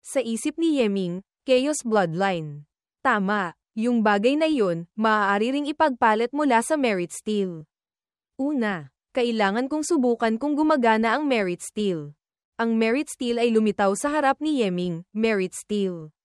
Sa isip ni Yeming, Chaos Bloodline. Tama, yung bagay na iyon, maaari ring ipagpalit mula sa Merit Steel. Una, kailangan kong subukan kung gumagana ang Merit Steel. Ang Merit Steel ay lumitaw sa harap ni Yeming, Merit Steel.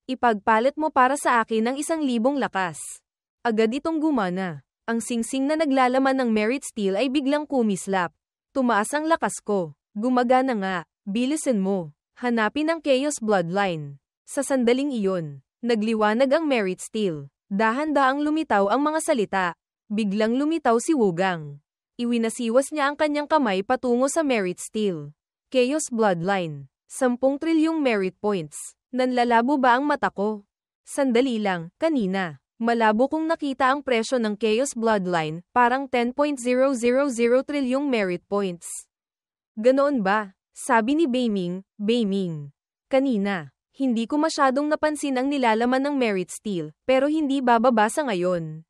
Ipagpalit mo para sa akin ng 1,000 lakas. Agad itong gumana. Ang singsing na naglalaman ng Merit Steel ay biglang kumislap. Tumaas ang lakas ko. Gumagana nga. Bilisan mo. Hanapin ang Chaos Bloodline. Sa sandaling iyon, nagliwanag ang Merit Steel. Dahan-daang lumitaw ang mga salita. Biglang lumitaw si Wugang. Iwinasiwas niya ang kanyang kamay patungo sa Merit Steel. Chaos Bloodline. 10 trilyong merit points. Nanlalabo ba ang mata ko? Sandali lang, kanina. Malabo kong nakita ang presyo ng Chaos Bloodline, parang 10.000 trilyong merit points. Ganoon ba? Sabi ni Beiming. Kanina, hindi ko masyadong napansin ang nilalaman ng Merit Steel, pero hindi bababa sa ngayon.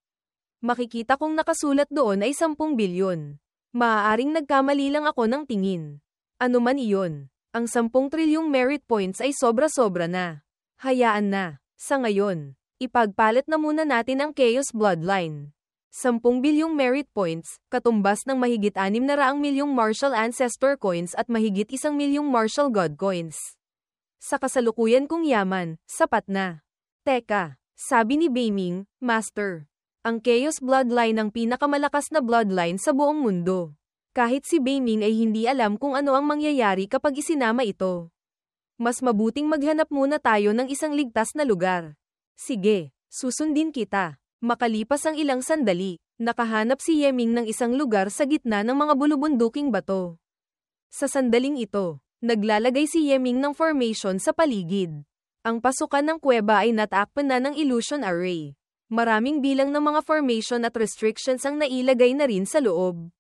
Makikita kong nakasulat doon ay 10 bilyon. Maaaring nagkamali lang ako ng tingin. Ano man iyon, ang 10 trilyong merit points ay sobra-sobra na. Hayaan na, sa ngayon. Ipagpalit na muna natin ang Chaos Bloodline. 10 bilyong merit points, katumbas ng mahigit 600 milyong Martial Ancestor Coins at mahigit 1 milyong Martial God Coins. Sa kasalukuyan kong yaman, sapat na. Teka, sabi ni Beiming, Master. Ang Chaos Bloodline ang pinakamalakas na bloodline sa buong mundo. Kahit si Beiming ay hindi alam kung ano ang mangyayari kapag isinama ito. Mas mabuting maghanap muna tayo ng isang ligtas na lugar. Sige, susundin kita. Makalipas ang ilang sandali, nakahanap si Yeming ng isang lugar sa gitna ng mga bulubunduking bato. Sa sandaling ito, naglalagay si Yeming ng formation sa paligid. Ang pasukan ng kuweba ay natakpan na ng illusion array. Maraming bilang ng mga formation at restrictions ang nailagay na rin sa loob.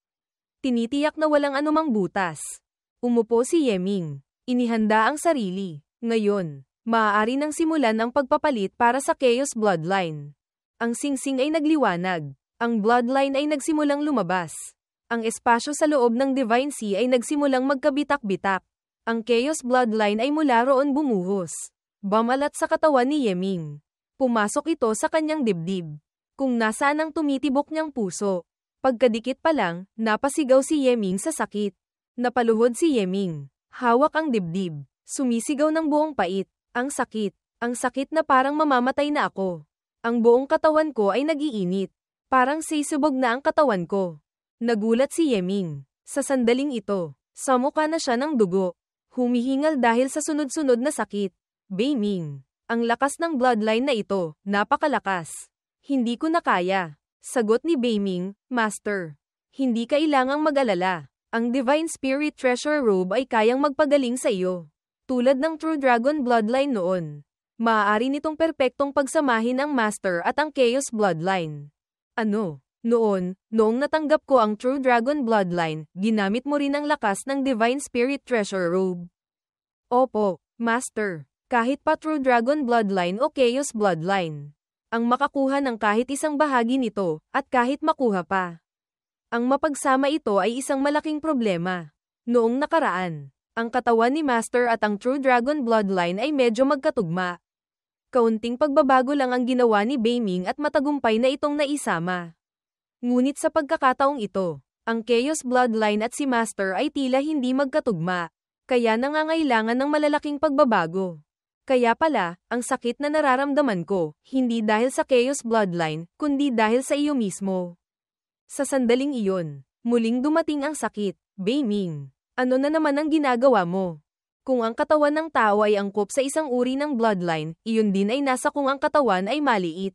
Tinitiyak na walang anumang butas. Umupo si Yeming. Inihanda ang sarili. Ngayon, maaari nang simulan ang pagpapalit para sa Chaos Bloodline. Ang singsing ay nagliwanag. Ang Bloodline ay nagsimulang lumabas. Ang espasyo sa loob ng Divine Sea ay nagsimulang magkabitak-bitak. Ang Chaos Bloodline ay mula roon bumuhos. Bumalat sa katawan ni Yeming. Pumasok ito sa kanyang dibdib. Kung nasaan ang tumitibok niyang puso. Pagkadikit pa lang, napasigaw si Yeming sa sakit. Napaluhod si Yeming. Hawak ang dibdib. Sumisigaw ng buong pait. Ang sakit na parang mamamatay na ako. Ang buong katawan ko ay nagiinit. Parang sisubog na ang katawan ko. Nagulat si Yeming. Sa sandaling ito, samukha na siya ng dugo. Humihingal dahil sa sunod-sunod na sakit. Beiming. Ang lakas ng bloodline na ito, napakalakas. Hindi ko na kaya. Sagot ni Beiming, Master. Hindi kailangang mag-alala. Ang Divine Spirit Treasure Robe ay kayang magpagaling sa iyo. Tulad ng True Dragon Bloodline noon. Maaari nitong perpektong pagsamahin ang Master at ang Chaos Bloodline. Ano? Noong natanggap ko ang True Dragon Bloodline, ginamit mo rin ang lakas ng Divine Spirit Treasure Robe. Opo, Master. Kahit pa True Dragon Bloodline o Chaos Bloodline. Ang makakuha ng kahit isang bahagi nito, at kahit makuha pa. Ang mapagsama ito ay isang malaking problema. Noong nakaraan, ang katawan ni Master at ang True Dragon Bloodline ay medyo magkatugma. Kaunting pagbabago lang ang ginawa ni Beiming at matagumpay na itong naisama. Ngunit sa pagkakataong ito, ang Chaos Bloodline at si Master ay tila hindi magkatugma, kaya nangangailangan ng malalaking pagbabago. Kaya pala, ang sakit na nararamdaman ko, hindi dahil sa Chaos Bloodline, kundi dahil sa iyo mismo. Sa sandaling iyon, muling dumating ang sakit, Beiming. Ano na naman ang ginagawa mo? Kung ang katawan ng tao ay angkop sa isang uri ng bloodline, iyon din ay nasa kung ang katawan ay maliit.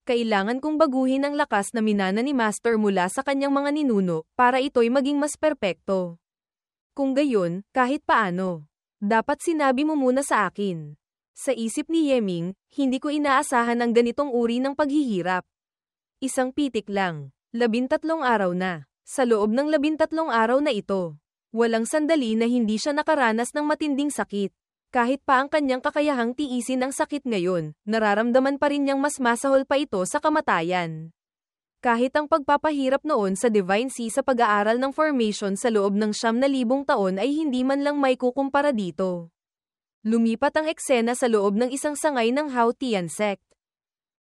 Kailangan kong baguhin ang lakas na minana ni Master mula sa kanyang mga ninuno, para ito'y maging mas perpekto. Kung gayon, kahit paano, dapat sinabi mo muna sa akin. Sa isip ni Yeming, hindi ko inaasahan ang ganitong uri ng paghihirap. Isang pitik lang, 13 araw na. Sa loob ng 13 araw na ito, walang sandali na hindi siya nakaranas ng matinding sakit. Kahit pa ang kanyang kakayahang tiisin ang sakit ngayon, nararamdaman pa rin niyang mas masahol pa ito sa kamatayan. Kahit ang pagpapahirap noon sa Divine Sea sa pag-aaral ng formation sa loob ng 9,000 taon ay hindi man lang may kukumpara dito. Lumipat ang eksena sa loob ng isang sangay ng Hao Tian sect.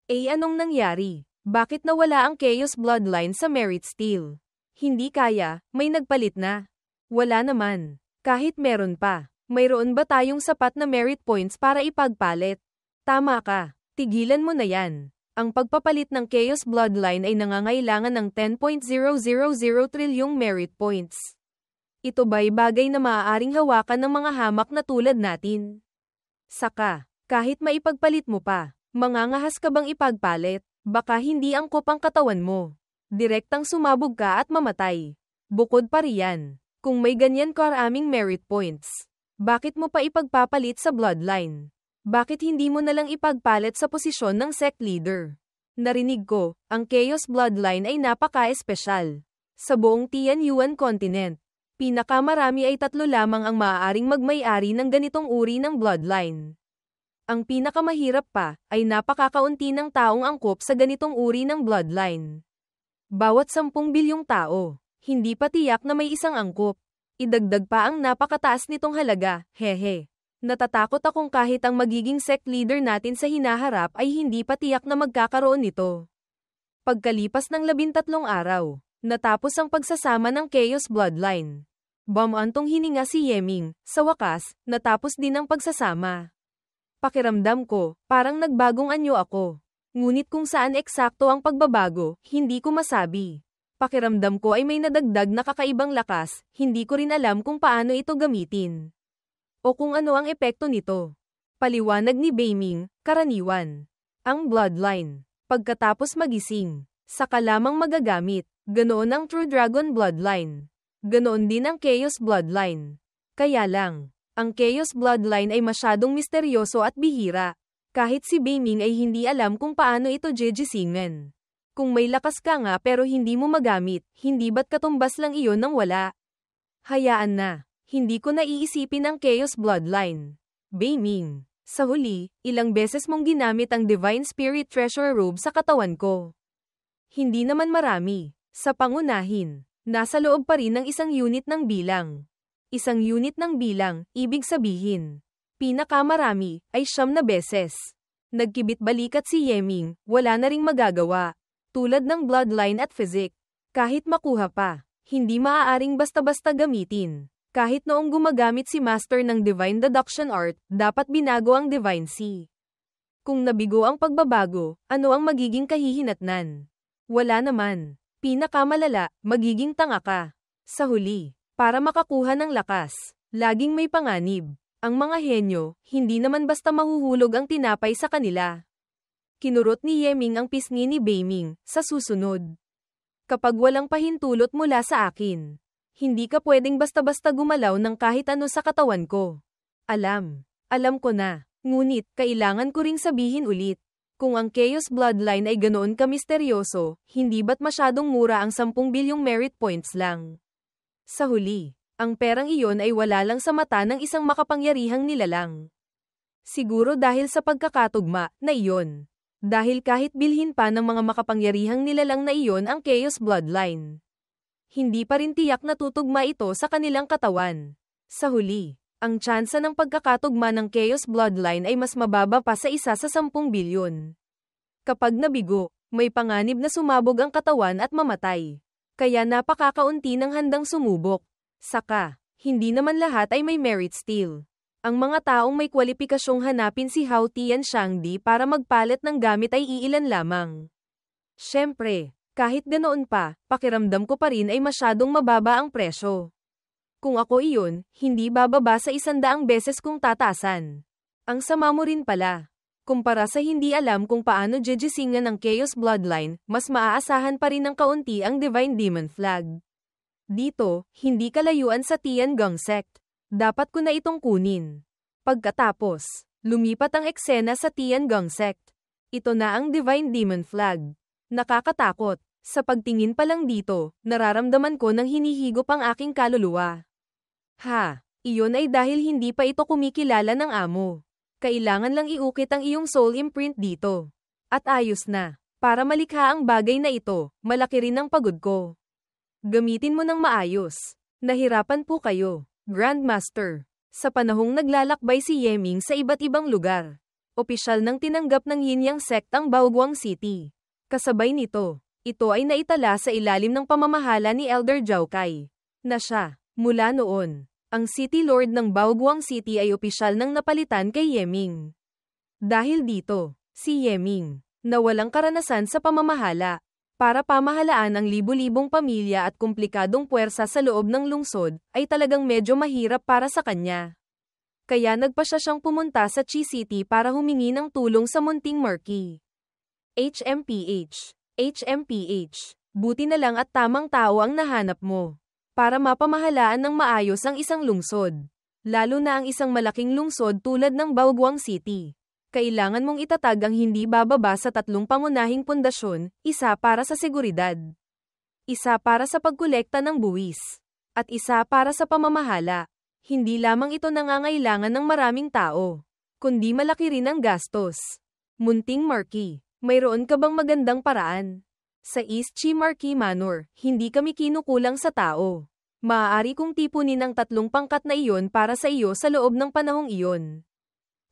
Anong nangyari? Bakit nawala ang Chaos Bloodline sa Merit Steel? Hindi kaya, may nagpalit na. Wala naman. Kahit meron pa, mayroon ba tayong sapat na merit points para ipagpalit? Tama ka. Tigilan mo na yan. Ang pagpapalit ng Chaos Bloodline ay nangangailangan ng 10.000 trilyong merit points. Ito ba'y bagay na maaaring hawakan ng mga hamak na tulad natin? Saka, kahit maipagpalit mo pa, mangangahas ka bang ipagpalit? Baka hindi angkop ang katawan mo. Direktang sumabog ka at mamatay. Bukod pa riyan, kung may ganyan karaming merit points, bakit mo pa ipagpapalit sa bloodline? Bakit hindi mo nalang ipagpalit sa posisyon ng sect leader? Narinig ko, ang Chaos Bloodline ay napaka-espesyal. Sa buong Tianyuan continent, pinakamarami ay 3 lamang ang maaaring magmay-ari ng ganitong uri ng bloodline. Ang pinakamahirap pa, ay napakakaunti ng taong angkop sa ganitong uri ng bloodline. Bawat 10 bilyong tao, hindi pa tiyak na may isang angkop. Idagdag pa ang napakataas nitong halaga, hehe. Natatakot akong kahit ang magiging sect leader natin sa hinaharap ay hindi pa tiyak na magkakaroon nito. Pagkalipas ng 13 araw, natapos ang pagsasama ng Chaos Bloodline. Bumantong hininga si Yeming, sa wakas, natapos din ang pagsasama. Pakiramdam ko, parang nagbagong anyo ako. Ngunit kung saan eksakto ang pagbabago, hindi ko masabi. Pakiramdam ko ay may nadagdag na kakaibang lakas, hindi ko rin alam kung paano ito gamitin. O kung ano ang epekto nito. Paliwanag ni Beiming, karaniwan. Ang bloodline. Pagkatapos magising, saka lamang magagamit. Ganoon ang True Dragon Bloodline. Ganoon din ang Chaos Bloodline. Kaya lang, ang Chaos Bloodline ay masyadong misteryoso at bihira. Kahit si Beiming ay hindi alam kung paano ito jejisingan. Kung may lakas ka nga pero hindi mo magamit, hindi ba't katumbas lang iyon ng wala? Hayaan na. Hindi ko naiisipin ang Chaos Bloodline. Beiming. Sa huli, ilang beses mong ginamit ang Divine Spirit Treasure Robe sa katawan ko. Hindi naman marami. Sa pangunahin, nasa loob pa rin ng isang unit ng bilang. Isang unit ng bilang, ibig sabihin. Pinakamarami, ay 9 na beses. Nagkibit balikat si Yeming, wala na ring magagawa. Tulad ng bloodline at physic. Kahit makuha pa, hindi maaaring basta-basta gamitin. Kahit noong gumagamit si Master ng Divine Deduction Art, dapat binago ang Divine C. Kung nabigo ang pagbabago, ano ang magiging kahihinatnan? Wala naman. Pinakamalala, magiging tanga ka. Sa huli, para makakuha ng lakas, laging may panganib. Ang mga henyo, hindi naman basta mahuhulog ang tinapay sa kanila. Kinurot ni Yeming ang pisngi ni Beiming, sa susunod. Kapag walang pahintulot mula sa akin, hindi ka pwedeng basta-basta gumalaw ng kahit ano sa katawan ko. Alam ko na. Ngunit, kailangan ko ring sabihin ulit. Kung ang Chaos Bloodline ay ganoon kamisteryoso, hindi ba't masyadong mura ang 10 bilyong merit points lang? Sa huli, ang perang iyon ay wala lang sa mata ng isang makapangyarihang nilalang. Siguro dahil sa pagkakatugma na iyon. Dahil kahit bilhin pa ng mga makapangyarihang nilalang na iyon ang Chaos Bloodline. Hindi pa rin tiyak na tutugma ito sa kanilang katawan. Sa huli, ang tsansa ng pagkakatugma ng Chaos Bloodline ay mas mababa pa sa 1 sa 10 bilyon. Kapag nabigo, may panganib na sumabog ang katawan at mamatay. Kaya napakakaunti ng handang sumubok. Saka, hindi naman lahat ay may merit steel. Ang mga taong may kwalipikasyong hanapin si Hao Tian Shangdi para magpalit ng gamit ay iilan lamang. Siyempre, kahit ganoon pa, pakiramdam ko pa rin ay masyadong mababa ang presyo. Kung ako iyon, hindi bababa sa 100 beses kung tataasan. Ang sama mo rin pala. Kumpara sa hindi alam kung paano jejisingan ng Chaos Bloodline, mas maaasahan pa rin ng kaunti ang Divine Demon Flag. Dito, hindi kalayuan sa Tiangong sect. Dapat ko na itong kunin. Pagkatapos, lumipat ang eksena sa Tiangong sect. Ito na ang Divine Demon Flag. Nakakatakot. Sa pagtingin pa lang dito, nararamdaman ko nang hinihigop ang aking kaluluwa. Iyon ay dahil hindi pa ito kumikilala ng amo. Kailangan lang iukit ang iyong soul imprint dito. At ayos na. Para malikha ang bagay na ito, malaki rin ang pagod ko. Gamitin mo ng maayos. Nahirapan po kayo, Grandmaster. Sa panahong naglalakbay si Yeming sa iba't ibang lugar, opisyal nang tinanggap ng Yinyang sect ang Baoguang City. Kasabay nito, ito ay naitala sa ilalim ng pamamahala ni Elder Zhao Kai, na siya, mula noon, ang City Lord ng Baoguang City ay opisyal nang napalitan kay Yeming. Dahil dito, si Yeming, na walang karanasan sa pamamahala, para pamahalaan ang libu-libong pamilya at komplikadong puwersa sa loob ng lungsod, ay talagang medyo mahirap para sa kanya. Kaya nagpasya siyang pumunta sa Chi City para humingi ng tulong sa munting Murky. HMPH, buti na lang at tamang tao ang nahanap mo. Para mapamahalaan ng maayos ang isang lungsod. Lalo na ang isang malaking lungsod tulad ng Baoguang City. Kailangan mong itatag ang hindi bababa sa 3 pangunahing pundasyon, isa para sa seguridad, isa para sa pagkolekta ng buwis, at isa para sa pamamahala. Hindi lamang ito nangangailangan ng maraming tao, kundi malaki rin ang gastos. Munting Marquis, mayroon ka bang magandang paraan? Sa East Chi Marquis Manor, hindi kami kinukulang sa tao. Maaari kong tipunin ang 3 pangkat na iyon para sa iyo sa loob ng panahong iyon.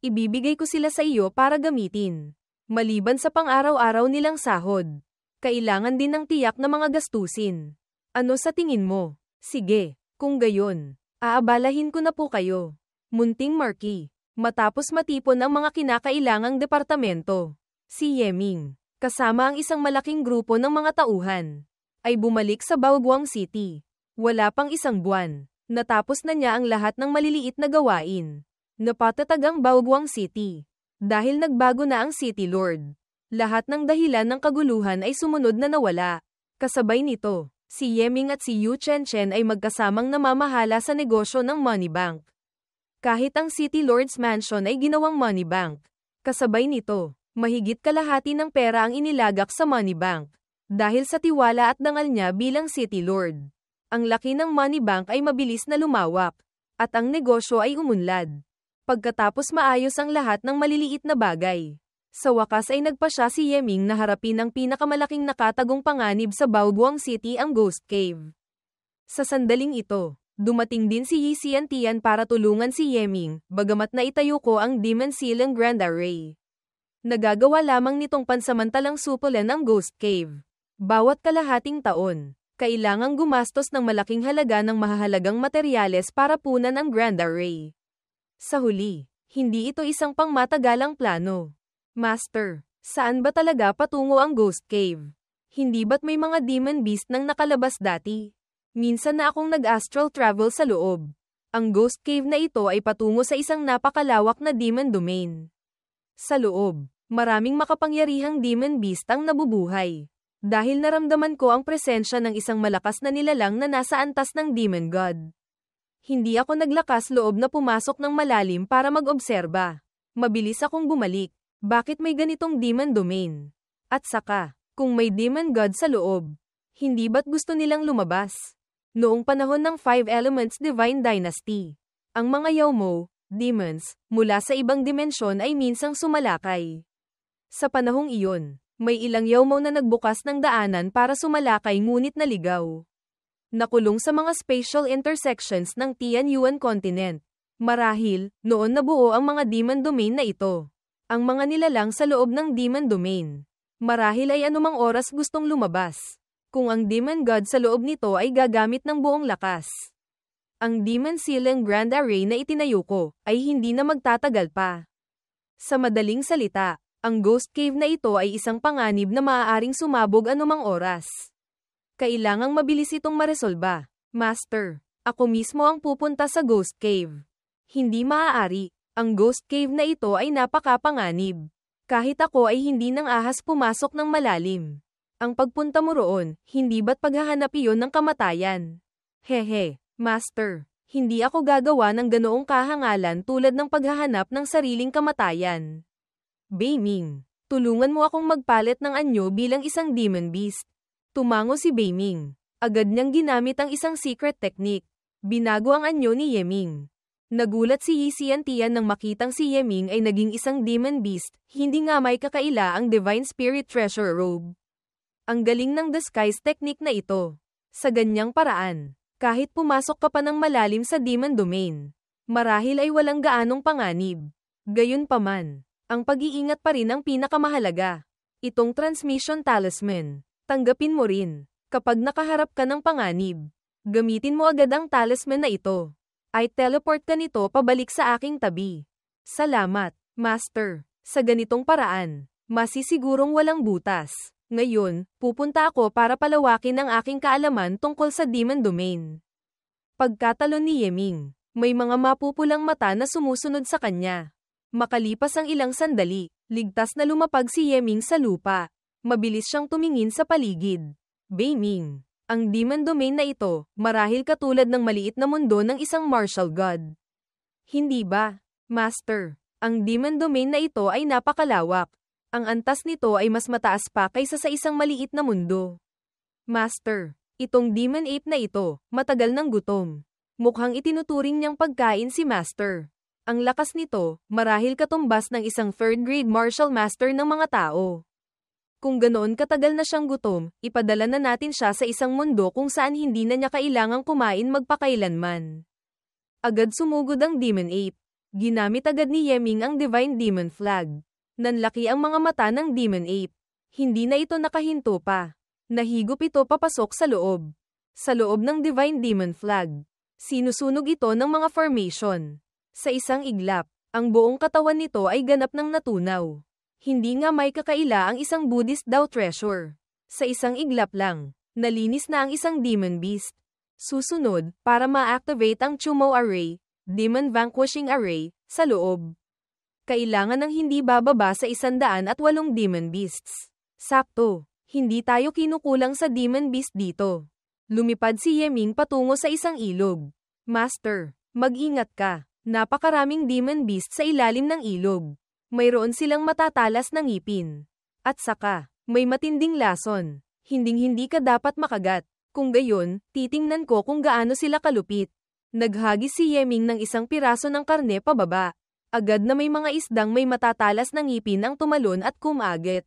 Ibibigay ko sila sa iyo para gamitin. Maliban sa pang-araw-araw nilang sahod, kailangan din ng tiyak na mga gastusin. Ano sa tingin mo? Sige, kung gayon, aabalahin ko na po kayo. Munting Marquis, matapos matipon ang mga kinakailangang departamento, si Yeming, kasama ang isang malaking grupo ng mga tauhan, ay bumalik sa Baoguang City. Wala pang 1 buwan, natapos na niya ang lahat ng maliliit na gawain. Napatatag ang Baoguang City. Dahil nagbago na ang City Lord. Lahat ng dahilan ng kaguluhan ay sumunod na nawala. Kasabay nito, si Yeming at si Yu Chenchen ay magkasamang namamahala sa negosyo ng Money Bank. Kahit ang City Lord's Mansion ay ginawang Money Bank. Kasabay nito, mahigit kalahati ng pera ang inilagak sa Money Bank. Dahil sa tiwala at dangal niya bilang City Lord. Ang laki ng Money Bank ay mabilis na lumawak. At ang negosyo ay umunlad. Pagkatapos maayos ang lahat ng maliliit na bagay, sa wakas ay nagpasya si Yeming na harapin ang pinakamalaking nakatagong panganib sa Baoguang City, ang Ghost Cave. Sa sandaling ito, dumating din si Yi Xiantian para tulungan si Yeming, bagamat na itayo ko ang Demon Silang Grand Array. Nagagawa lamang nitong pansamantalang supulan ang Ghost Cave. Bawat kalahating taon, kailangang gumastos ng malaking halaga ng mahahalagang materyales para punan ang Grand Array. Sa huli, hindi ito isang pangmatagalang plano. Master, saan ba talaga patungo ang Ghost Cave? Hindi ba't may mga demon beast nang nakalabas dati? Minsan na akong nag-astral travel sa loob. Ang Ghost Cave na ito ay patungo sa isang napakalawak na demon domain. Sa loob, maraming makapangyarihang demon beast ang nabubuhay. Dahil naramdaman ko ang presensya ng isang malakas na nilalang na nasa antas ng Demon God. Hindi ako naglakas loob na pumasok ng malalim para mag-obserba. Mabilis akong bumalik. Bakit may ganitong demon domain? At saka, kung may demon god sa loob, hindi ba't gusto nilang lumabas? Noong panahon ng 5 Elements Divine Dynasty, ang mga Yaumo, demons, mula sa ibang dimensyon ay minsang sumalakay. Sa panahong iyon, may ilang Yaumo na nagbukas ng daanan para sumalakay ngunit naligaw. Nakulong sa mga spatial intersections ng Tianyuan Continent. Marahil, noon nabuo ang mga demon domain na ito. Ang mga nilalang sa loob ng demon domain. Marahil ay anumang oras gustong lumabas. Kung ang demon god sa loob nito ay gagamit ng buong lakas. Ang Demon Silang Grand Array na itinayo ko, ay hindi na magtatagal pa. Sa madaling salita, ang Ghost Cave na ito ay isang panganib na maaaring sumabog anumang oras. Kailangang mabilis itong maresolba. Master, ako mismo ang pupunta sa Ghost Cave. Hindi maaari. Ang Ghost Cave na ito ay napakapanganib. Kahit ako ay hindi nang ahas pumasok ng malalim. Ang pagpunta mo roon, hindi ba't paghahanap iyon ng kamatayan? Hehe, Master, hindi ako gagawa ng ganoong kahangalan tulad ng paghahanap ng sariling kamatayan. Beiming, tulungan mo akong magpalit ng anyo bilang isang demon beast. Tumango si Beiming. Agad niyang ginamit ang isang secret technique. Binago ang anyo ni Yeming. Nagulat si Yi Xiantian nang makitang si Yeming ay naging isang demon beast, hindi nga may kakaila ang Divine Spirit Treasure Robe. Ang galing ng disguise technique na ito. Sa ganyang paraan, kahit pumasok ka pa ng malalim sa demon domain, marahil ay walang gaanong panganib. Gayunpaman, ang pag-iingat pa rin ang pinakamahalaga. Itong transmission talisman, tanggapin mo rin. Kapag nakaharap ka ng panganib, gamitin mo agad ang talisman na ito. Ay teleport ka nito pabalik sa aking tabi. Salamat, Master. Sa ganitong paraan, masisigurong walang butas. Ngayon, pupunta ako para palawakin ang aking kaalaman tungkol sa Demon Domain. Pagkatalon ni Yeming, may mga mapupulang mata na sumusunod sa kanya. Makalipas ang ilang sandali, ligtas na lumapag si Yeming sa lupa. Mabilis siyang tumingin sa paligid. Beiming, ang Demon Domain na ito, marahil katulad ng maliit na mundo ng isang martial god. Hindi ba, Master? Ang Demon Domain na ito ay napakalawak. Ang antas nito ay mas mataas pa kaysa sa isang maliit na mundo. Master, itong Demon Ape na ito, matagal ng gutom. Mukhang itinuturing niyang pagkain si Master. Ang lakas nito, marahil katumbas ng isang third-grade martial master ng mga tao. Kung ganoon katagal na siyang gutom, ipadala na natin siya sa isang mundo kung saan hindi na niya kailangang kumain magpakailanman. Agad sumugod ang Demon Ape. Ginamit agad ni Yeming ang Divine Demon Flag. Nanlaki ang mga mata ng Demon Ape. Hindi na ito nakahinto pa. Nahigop ito papasok sa loob. Sa loob ng Divine Demon Flag, sinusunog ito ng mga formation. Sa isang iglap, ang buong katawan nito ay ganap ng natunaw. Hindi nga may kakaila ang isang Buddhist daw treasure. Sa isang iglap lang, nalinis na ang isang Demon Beast. Susunod, para ma-activate ang Chumo Array, Demon Vanquishing Array, sa loob. Kailangan ng hindi bababa sa 108 Demon Beasts. Sakto, hindi tayo kinukulang sa Demon Beast dito. Lumipad si Yeming patungo sa isang ilog. Master, mag-ingat ka. Napakaraming Demon Beast sa ilalim ng ilog. Mayroon silang matatalas na ngipin. At saka, may matinding lason. Hinding-hindi ka dapat makagat. Kung gayon, titingnan ko kung gaano sila kalupit. Naghagis si Yeming ng isang piraso ng karne pababa. Agad na may mga isdang may matatalas na ngipin ang tumalon at kumagit.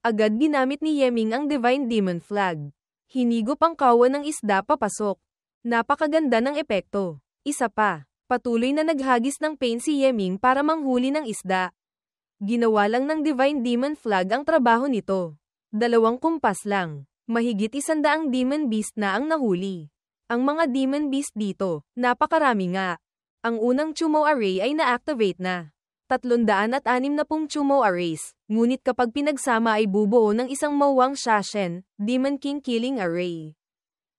Agad ginamit ni Yeming ang Divine Demon Flag. Hinigop ang kawan ng isda papasok. Napakaganda ng epekto. Isa pa. Patuloy na naghagis ng pain si Yeming para manghuli ng isda. Ginawa lang ng Divine Demon Flag ang trabaho nito. 2 kumpas lang. Mahigit 100 Demon Beast na ang nahuli. Ang mga Demon Beast dito, napakarami nga. Ang unang Chumo Array ay na-activate na. 360 Chumo Arrays, ngunit kapag pinagsama ay bubuo ng isang Mawang Shashen, Demon King Killing Array.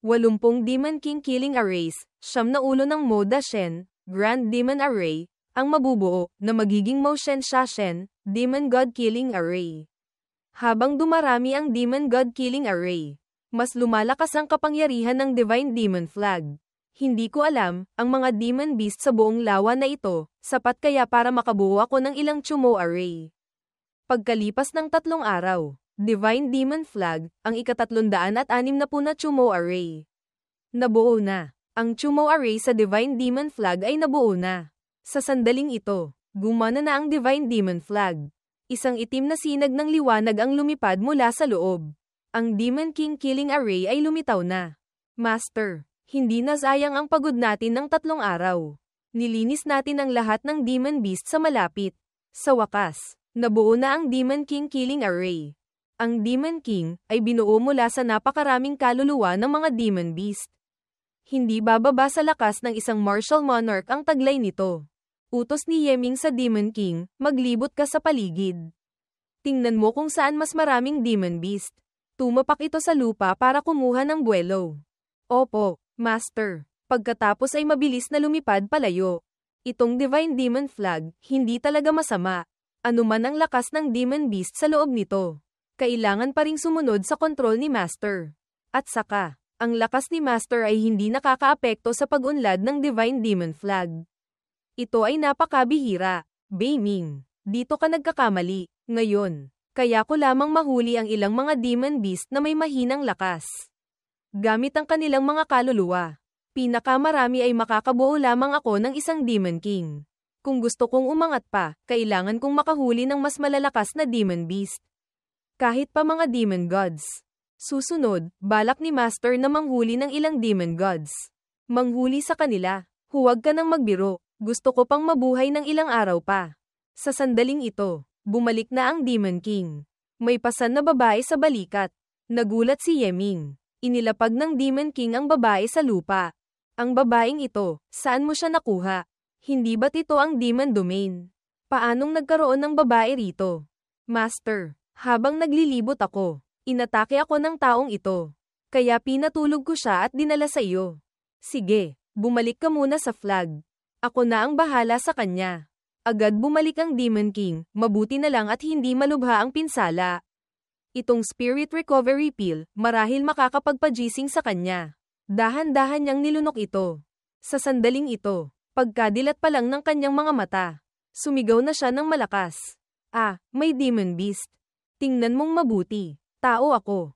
80 Demon King Killing Arrays, 9 na ulo ng Mo Dashen, Grand Demon Array, ang mabubuo, na magiging Moshen Shashen, Demon God Killing Array. Habang dumarami ang Demon God Killing Array, mas lumalakas ang kapangyarihan ng Divine Demon Flag. Hindi ko alam, ang mga Demon Beast sa buong lawa na ito, sapat kaya para makabuo ako ng ilang Chumo Array. Pagkalipas ng 3 araw, Divine Demon Flag, ang ika-360 na Chumo Array. Nabuo na. Ang Chumo Array sa Divine Demon Flag ay nabuo na. Sa sandaling ito, gumana na ang Divine Demon Flag. Isang itim na sinag ng liwanag ang lumipad mula sa loob. Ang Demon King Killing Array ay lumitaw na. Master, hindi na sayang ang pagod natin ng 3 araw. Nilinis natin ang lahat ng Demon Beast sa malapit. Sa wakas, nabuo na ang Demon King Killing Array. Ang Demon King ay binuo mula sa napakaraming kaluluwa ng mga Demon Beast. Hindi bababa sa lakas ng isang martial monarch ang taglay nito. Utos ni Yeming sa Demon King, maglibot ka sa paligid. Tingnan mo kung saan mas maraming Demon Beast. Tumapak ito sa lupa para kumuha ng buwelo. Opo, Master. Pagkatapos ay mabilis na lumipad palayo. Itong Divine Demon Flag, hindi talaga masama. Ano man ang lakas ng Demon Beast sa loob nito, kailangan pa ring sumunod sa kontrol ni Master. At saka, ang lakas ni Master ay hindi nakakaapekto sa pag-unlad ng Divine Demon Flag. Ito ay napakabihira. Beiming, dito ka nagkakamali. Ngayon, kaya ko lamang mahuli ang ilang mga Demon Beast na may mahinang lakas. Gamit ang kanilang mga kaluluwa, pinakamarami ay makakabuo lamang ako ng isang Demon King. Kung gusto kong umangat pa, kailangan kong makahuli ng mas malalakas na Demon Beast. Kahit pa mga Demon Gods. Susunod, balak ni Master na manghuli ng ilang Demon Gods. Manghuli sa kanila. Huwag ka nang magbiro. Gusto ko pang mabuhay ng ilang araw pa. Sa sandaling ito, bumalik na ang Demon King. May pasan na babae sa balikat. Nagulat si Yeming. Inilapag ng Demon King ang babae sa lupa. Ang babaeng ito, saan mo siya nakuha? Hindi ba't ito ang Demon Domain? Paanong nagkaroon ng babae rito? Master, habang naglilibot ako, inatake ako ng taong ito. Kaya pinatulog ko siya at dinala sa iyo. Sige, bumalik ka muna sa flag. Ako na ang bahala sa kanya. Agad bumalik ang Demon King, mabuti na lang at hindi malubha ang pinsala. Itong spirit recovery pill, marahil makakapagpagising sa kanya. Dahan-dahan niyang nilunok ito. Sa sandaling ito, pagkadilat pa lang ng kanyang mga mata, sumigaw na siya ng malakas. May Demon Beast. Tingnan mong mabuti. Tao ako.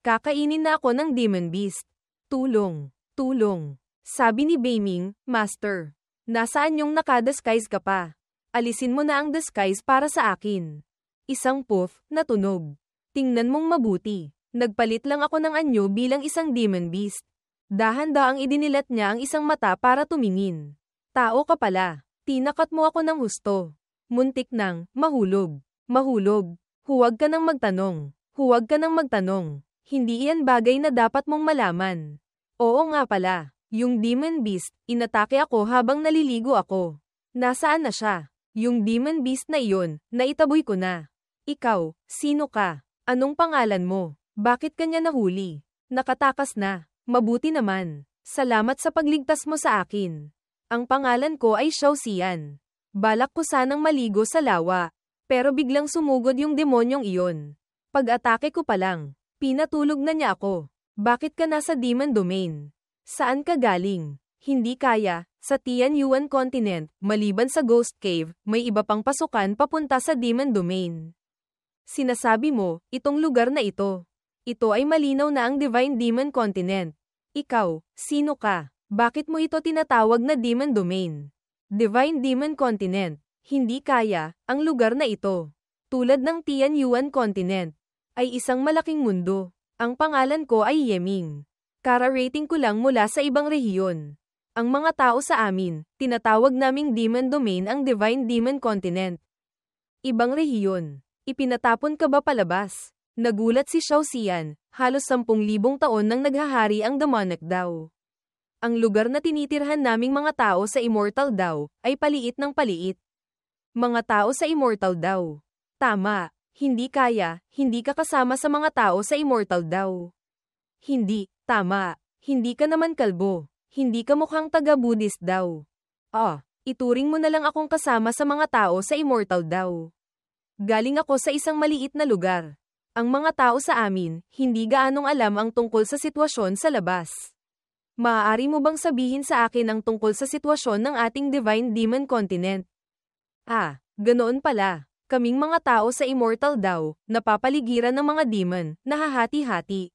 Kakainin na ako ng Demon Beast. Tulong. Tulong. Sabi ni Beiming, Master. Nasaan yung nakadisguise ka pa? Alisin mo na ang disguise para sa akin. Isang puff, na tunog. Tingnan mong mabuti. Nagpalit lang ako ng anyo bilang isang Demon Beast. Dahan-daang idinilat niya ang isang mata para tumingin. Tao ka pala. Tinakat mo ako ng husto. Muntik nang, mahulog. Mahulog. Huwag ka nang magtanong. Huwag ka nang magtanong. Hindi iyan bagay na dapat mong malaman. Oo nga pala. Yung Demon Beast, inatake ako habang naliligo ako. Nasaan na siya? Yung Demon Beast na iyon, naitaboy ko na. Ikaw, sino ka? Anong pangalan mo? Bakit kanya nahuli? Nakatakas na. Mabuti naman. Salamat sa pagligtas mo sa akin. Ang pangalan ko ay Xiao Xian. Balak ko sanang maligo sa lawa. Pero biglang sumugod yung demonyong iyon. Pag-atake ko pa lang, pinatulog na niya ako. Bakit ka nasa Demon Domain? Saan ka galing? Hindi kaya, sa Tianyuan Continent, maliban sa Ghost Cave, may iba pang pasukan papunta sa Demon Domain. Sinasabi mo, itong lugar na ito. Ito ay malinaw na ang Divine Demon Continent. Ikaw, sino ka? Bakit mo ito tinatawag na Demon Domain? Divine Demon Continent. Hindi kaya, ang lugar na ito. Tulad ng Tianyuan Continent, ay isang malaking mundo. Ang pangalan ko ay Yeming. Kara-rating ko lang mula sa ibang rehiyon. Ang mga tao sa amin, tinatawag naming Demon Domain ang Divine Demon Continent. Ibang rehiyon. Ipinatapon ka ba palabas? Nagulat si Xiao Xian, halos 10,000 taon nang naghahari ang demonic daw. Ang lugar na tinitirhan naming mga tao sa Immortal daw, ay paliit ng paliit. Mga tao sa Immortal daw. Tama, hindi kaya, hindi ka kasama sa mga tao sa Immortal daw. Hindi, tama, hindi ka naman kalbo, hindi ka mukhang taga-Buddhist daw. Ituring mo na lang akong kasama sa mga tao sa Immortal daw. Galing ako sa isang maliit na lugar. Ang mga tao sa amin, hindi gaanong alam ang tungkol sa sitwasyon sa labas. Maaari mo bang sabihin sa akin ang tungkol sa sitwasyon ng ating Divine Demon Continent? Ganoon pala. Kaming mga tao sa Immortal daw, napapaligiran ng mga demon, nahahati-hati.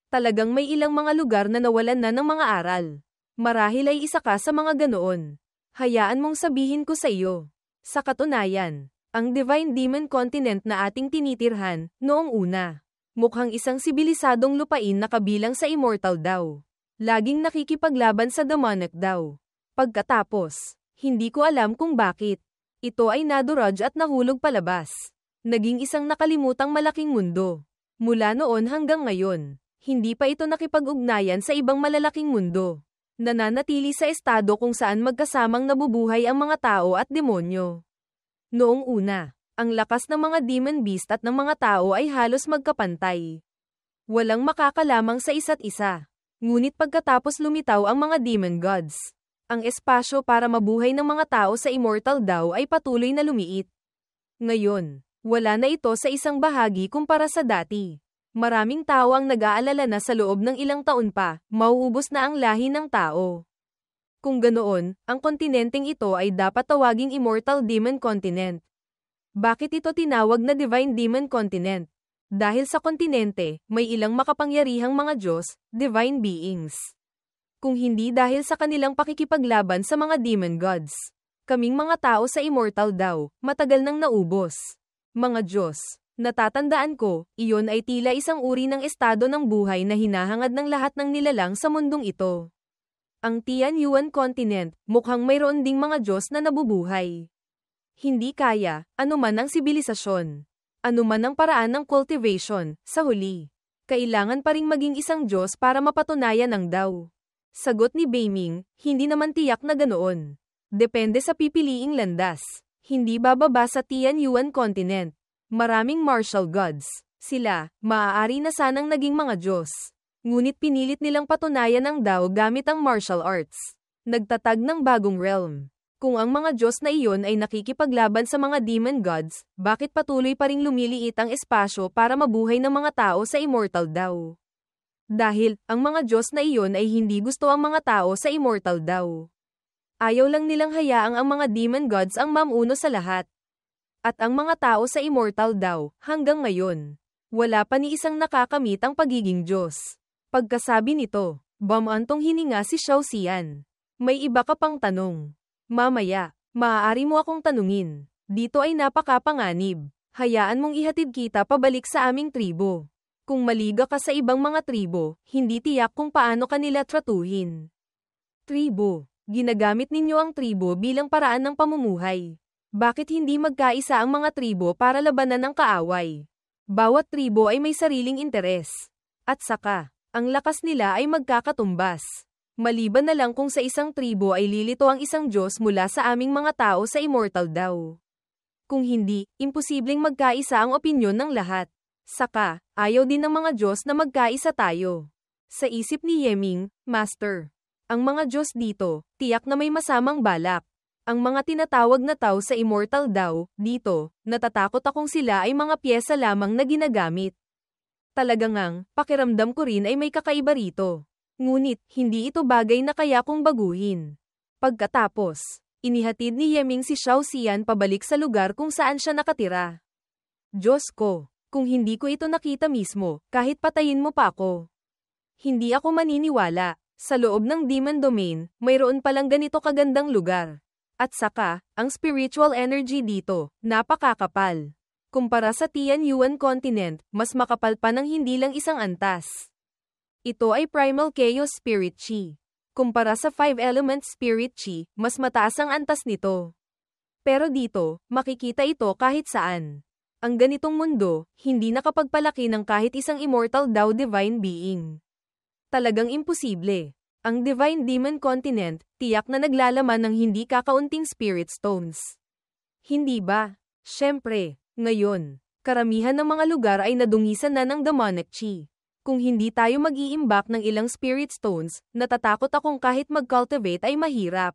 Talagang may ilang mga lugar na nawalan na ng mga aral. Marahil ay isa ka sa mga ganoon. Hayaan mong sabihin ko sa iyo. Sa katunayan, ang Divine Demon Continent na ating tinitirhan, noong una, mukhang isang sibilisadong lupain na kabilang sa Immortal daw. Laging nakikipaglaban sa demonic daw. Pagkatapos, hindi ko alam kung bakit. Ito ay naduraj at nahulog palabas. Naging isang nakalimutang malaking mundo. Mula noon hanggang ngayon, hindi pa ito nakipag-ugnayan sa ibang malalaking mundo. Nananatili sa estado kung saan magkasamang nabubuhay ang mga tao at demonyo. Noong una, ang lakas ng mga demon beast at ng mga tao ay halos magkapantay. Walang makakalamang sa isa't isa. Ngunit pagkatapos lumitaw ang mga demon gods, ang espasyo para mabuhay ng mga tao sa Immortal daw ay patuloy na lumiit. Ngayon, wala na ito sa isang bahagi kumpara sa dati. Maraming tao ang nag-aalala na sa loob ng ilang taon pa, mauubos na ang lahi ng tao. Kung ganoon, ang kontinenteng ito ay dapat tawaging Immortal Demon Continent. Bakit ito tinawag na Divine Demon Continent? Dahil sa kontinente, may ilang makapangyarihang mga Diyos, divine beings. Kung hindi dahil sa kanilang pakikipaglaban sa mga demon gods. Kaming mga tao sa Immortal daw, matagal nang naubos. Mga Diyos, natatandaan ko, iyon ay tila isang uri ng estado ng buhay na hinahangad ng lahat ng nilalang sa mundong ito. Ang Tianyuan Continent, mukhang mayroon ding mga Diyos na nabubuhay. Hindi kaya, anuman ang sibilisasyon. Anuman ang paraan ng cultivation, sa huli. Kailangan pa ring maging isang Diyos para mapatunayan ang daw. Sagot ni Beiming, hindi naman tiyak na ganoon. Depende sa pipiliing landas. Hindi bababa sa Tianyuan Continent. Maraming martial gods. Sila, maaari na sanang naging mga Diyos. Ngunit pinilit nilang patunayan ang Dao gamit ang martial arts. Nagtatag ng bagong realm. Kung ang mga Diyos na iyon ay nakikipaglaban sa mga demon gods, bakit patuloy pa ring lumiliit ang espasyo para mabuhay ng mga tao sa immortal Dao? Dahil, ang mga Diyos na iyon ay hindi gusto ang mga tao sa immortal Dao. Ayaw lang nilang hayaang ang mga demon gods ang mamuno sa lahat. At ang mga tao sa immortal Dao, hanggang ngayon, wala pa ni isang nakakamit ang pagiging Diyos. Pagkasabi nito, bumantong hininga si Xiao Xian. May iba ka pang tanong. Mamaya, maaari mo akong tanungin. Dito ay napakapanganib. Hayaan mong ihatid kita pabalik sa aming tribo. Kung maliga ka sa ibang mga tribo, hindi tiyak kung paano kanila tratuhin. Tribo. Ginagamit ninyo ang tribo bilang paraan ng pamumuhay. Bakit hindi magkaisa ang mga tribo para labanan ang kaaway? Bawat tribo ay may sariling interes. At saka, ang lakas nila ay magkakatumbas. Maliban na lang kung sa isang tribo ay lilito ang isang Diyos mula sa aming mga tao sa immortal Dao. Kung hindi, imposibleng magkaisa ang opinyon ng lahat. Saka, ayaw din ng mga Diyos na magkaisa tayo. Sa isip ni Yeming, Master. Ang mga Diyos dito, tiyak na may masamang balak. Ang mga tinatawag na tao sa immortal Dao, dito, natatakot akong sila ay mga piyesa lamang na ginagamit. Talaga ngang, pakiramdam ko rin ay may kakaiba rito. Ngunit, hindi ito bagay na kaya kong baguhin. Pagkatapos, inihatid ni Yeming si Xiao Xian pabalik sa lugar kung saan siya nakatira. Diyos ko, kung hindi ko ito nakita mismo, kahit patayin mo pa ako. Hindi ako maniniwala. Sa loob ng Demon Domain, mayroon palang ganito kagandang lugar. At saka, ang spiritual energy dito, napakakapal. Kumpara sa Tianyuan Continent, mas makapal pa ng hindi lang isang antas. Ito ay Primal Chaos Spirit Chi. Kumpara sa 5-element Spirit Chi, mas mataas ang antas nito. Pero dito, makikita ito kahit saan. Ang ganitong mundo, hindi nakapagpalaki ng kahit isang immortal Dao Divine Being. Talagang imposible. Ang Divine Demon Continent, tiyak na naglalaman ng hindi kakaunting Spirit Stones. Hindi ba? Siyempre, ngayon, karamihan ng mga lugar ay nadungisan na ng demonic chi. Kung hindi tayo mag-iimbak ng ilang Spirit Stones, natatakot akong kahit mag-cultivate ay mahirap.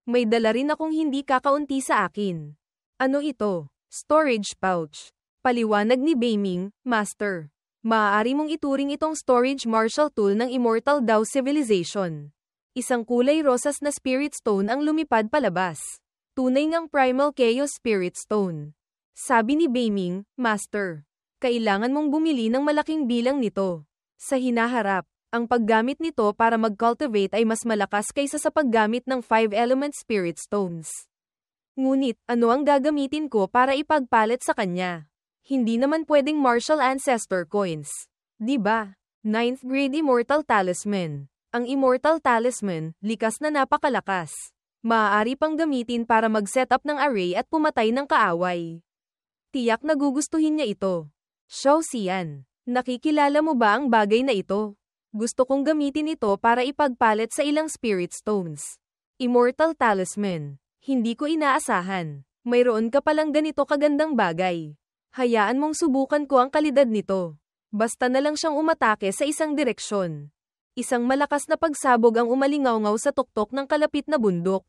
May dala rin akong hindi kakaunti sa akin. Ano ito? Storage pouch. Paliwanag ni Beiming, Master. Maaari mong ituring itong storage martial tool ng Immortal Dao Civilization. Isang kulay rosas na Spirit Stone ang lumipad palabas. Tunay ngang Primal Chaos Spirit Stone. Sabi ni Beiming, Master. Kailangan mong bumili ng malaking bilang nito. Sa hinaharap, ang paggamit nito para mag-cultivate ay mas malakas kaysa sa paggamit ng 5-element Spirit Stones. Ngunit, ano ang gagamitin ko para ipagpalit sa kanya? Hindi naman pwedeng martial ancestor coins. Diba? 9th grade Immortal Talisman. Ang Immortal Talisman, likas na napakalakas. Maaari pang gamitin para mag-set up ng array at pumatay ng kaaway. Tiyak na gugustuhin niya ito. Xiao Xian, nakikilala mo ba ang bagay na ito? Gusto kong gamitin ito para ipagpalit sa ilang Spirit Stones. Immortal Talisman. Hindi ko inaasahan. Mayroon ka palang ganito kagandang bagay. Hayaan mong subukan ko ang kalidad nito. Basta na lang siyang umatake sa isang direksyon. Isang malakas na pagsabog ang umalingaw-ngaw sa tuktok ng kalapit na bundok.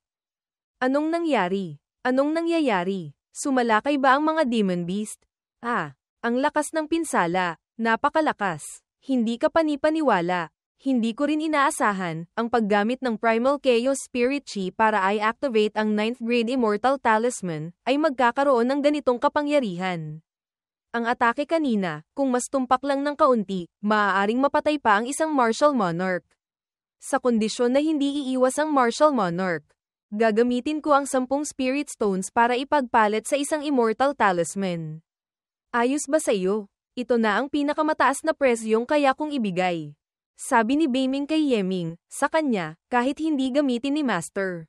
Anong nangyari? Anong nangyayari? Sumalakay ba ang mga demon beast? Ang lakas ng pinsala. Napakalakas. Hindi ka panipaniwala. Hindi ko rin inaasahan ang paggamit ng Primal Chaos Spirit Chi para i-activate ang 9th grade Immortal Talisman ay magkakaroon ng ganitong kapangyarihan. Ang atake kanina, kung mas tumpak lang ng kaunti, maaaring mapatay pa ang isang Martial Monarch. Sa kondisyon na hindi iiwas ang Martial Monarch, gagamitin ko ang 10 Spirit Stones para ipagpalit sa isang Immortal Talisman. Ayos ba sa'yo? Ito na ang pinakamataas na presyong kaya kong ibigay. Sabi ni Beiming kay Yeming, sa kanya, kahit hindi gamitin ni Master.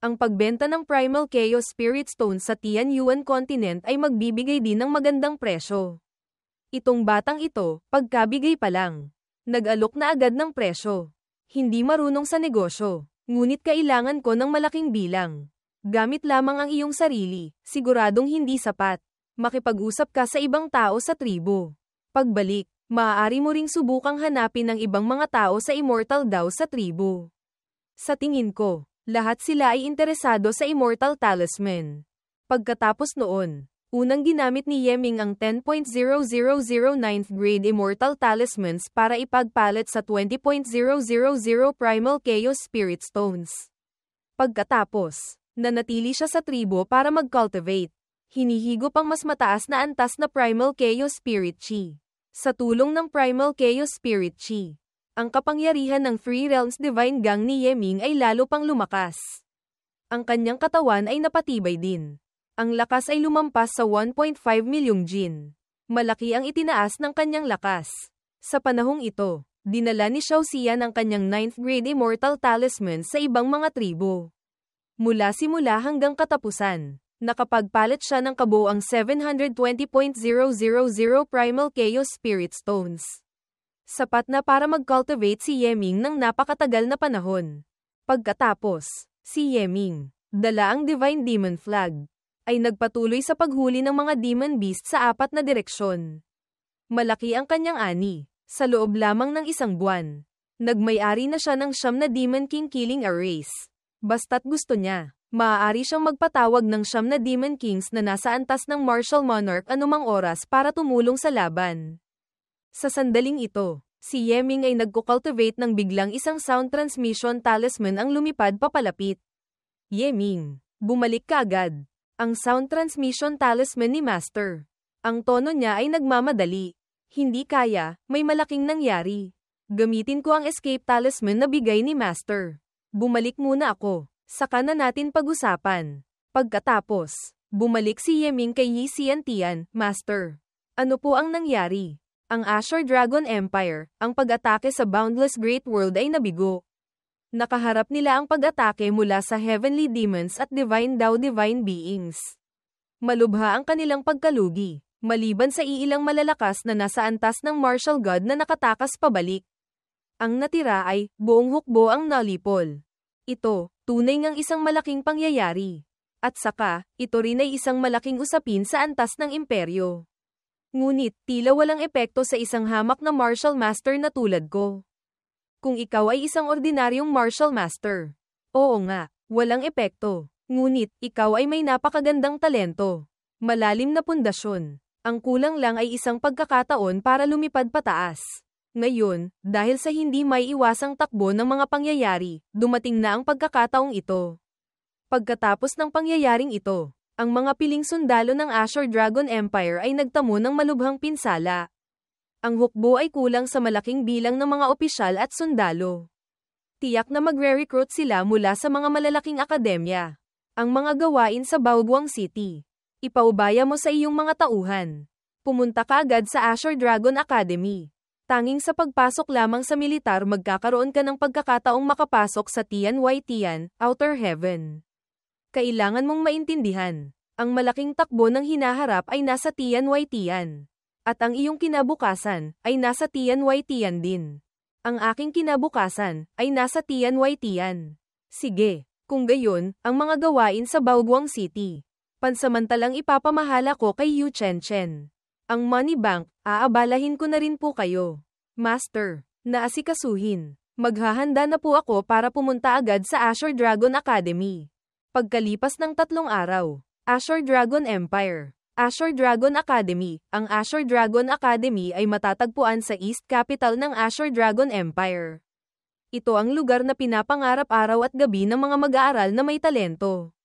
Ang pagbenta ng Primal Chaos Spirit Stone sa Tianyuan Continent ay magbibigay din ng magandang presyo. Itong batang ito, pagkabigay pa lang, nag-alok na agad ng presyo. Hindi marunong sa negosyo, ngunit kailangan ko ng malaking bilang. Gamit lamang ang iyong sarili, siguradong hindi sapat. Makipag-usap ka sa ibang tao sa tribo. Pagbalik, maaari mo ring subukang hanapin ng ibang mga tao sa Immortal Dao sa tribo. Sa tingin ko, lahat sila ay interesado sa Immortal Talisman. Pagkatapos noon, unang ginamit ni Yeming ang 10.0009th grade Immortal Talismans para ipagpalit sa 20.000 Primal Chaos Spirit Stones. Pagkatapos, nanatili siya sa tribo para mag-cultivate. Hinihigop ang mas mataas na antas na Primal Chaos Spirit Chi. Sa tulong ng Primal Chaos Spirit Chi, ang kapangyarihan ng Three Realms Divine Gang ni Yeming ay lalo pang lumakas. Ang kanyang katawan ay napatibay din. Ang lakas ay lumampas sa 1.5 milyong jin. Malaki ang itinaas ng kanyang lakas. Sa panahong ito, dinala ni Xiao Xian ang kanyang 9th grade Immortal Talisman sa ibang mga tribo. Mula simula hanggang katapusan, nakapagpalit siya ng kabuuang 720.000 Primal Chaos Spirit Stones. Sapat na para mag-cultivate si Yeming ng napakatagal na panahon. Pagkatapos, si Yeming, dala ang Divine Demon Flag, ay nagpatuloy sa paghuli ng mga Demon Beast sa 4 na direksyon. Malaki ang kanyang ani, sa loob lamang ng isang buwan. Nagmay-ari na siya ng 9 na Demon King Killing Arrays. Basta't gusto niya, maaari siyang magpatawag ng 9 na Demon Kings na nasa antas ng Martial Monarch anumang oras para tumulong sa laban. Sa sandaling ito, si Yeming ay nagko-cultivate ng biglang isang Sound Transmission Talisman ang lumipad papalapit. Yeming, bumalik ka agad. Ang Sound Transmission Talisman ni Master. Ang tono niya ay nagmamadali. Hindi kaya, may malaking nangyari. Gamitin ko ang Escape Talisman na bigay ni Master. Bumalik muna ako, saka na natin pag-usapan. Pagkatapos, bumalik si Yeming kay Yi Xiantian, Master. Ano po ang nangyari? Ang Azure Dragon Empire, ang pag-atake sa Boundless Great World ay nabigo. Nakaharap nila ang pag-atake mula sa Heavenly Demons at Divine Dao Divine Beings. Malubha ang kanilang pagkalugi, maliban sa iilang malalakas na nasa antas ng Martial God na nakatakas pabalik. Ang natira ay, buong hukbo ang nalipol. Ito, tunay ngang isang malaking pangyayari. At saka, ito rin ay isang malaking usapin sa antas ng imperyo. Ngunit, tila walang epekto sa isang hamak na martial master na tulad ko. Kung ikaw ay isang ordinaryong martial master. Oo nga, walang epekto. Ngunit, ikaw ay may napakagandang talento. Malalim na pundasyon. Ang kulang lang ay isang pagkakataon para lumipad pataas. Ngayon, dahil sa hindi may iwasang takbo ng mga pangyayari, dumating na ang pagkakataong ito. Pagkatapos ng pangyayaring ito, ang mga piling sundalo ng Azure Dragon Empire ay nagtamo ng malubhang pinsala. Ang hukbo ay kulang sa malaking bilang ng mga opisyal at sundalo. Tiyak na magre-recruit sila mula sa mga malalaking akademya. Ang mga gawain sa Baoguang City. Ipaubaya mo sa iyong mga tauhan. Pumunta ka agad sa Azure Dragon Academy. Tanging sa pagpasok lamang sa militar magkakaroon ka ng pagkakataong makapasok sa Tian Outer Heaven. Kailangan mong maintindihan, ang malaking takbo ng hinaharap ay nasa Tian. At ang iyong kinabukasan ay nasa Tian din. Ang aking kinabukasan ay nasa Tian. Sige, kung gayon, ang mga gawain sa Baoguang City. Pansamantalang ipapamahala ko kay Yu Chen. Ang Money Bank, aabalahin ko na rin po kayo. Master, naasikasuhin. Maghahanda na po ako para pumunta agad sa Azure Dragon Academy. Pagkalipas ng 3 araw, Azure Dragon Empire, Azure Dragon Academy. Ang Azure Dragon Academy ay matatagpuan sa East Capital ng Azure Dragon Empire. Ito ang lugar na pinapangarap araw at gabi ng mga mag-aaral na may talento.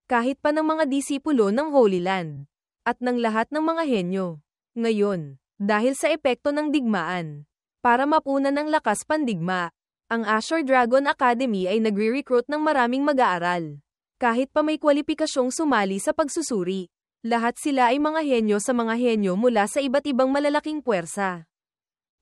Kahit pa ng mga disipulo ng Holy Land. At ng lahat ng mga henyo. Ngayon, dahil sa epekto ng digmaan, para mapunan ng lakas pandigma, ang Azure Dragon Academy ay nagre-recruit ng maraming mag-aaral. Kahit pa may kwalipikasyong sumali sa pagsusuri, lahat sila ay mga henyo sa mga henyo mula sa iba't ibang malalaking puwersa.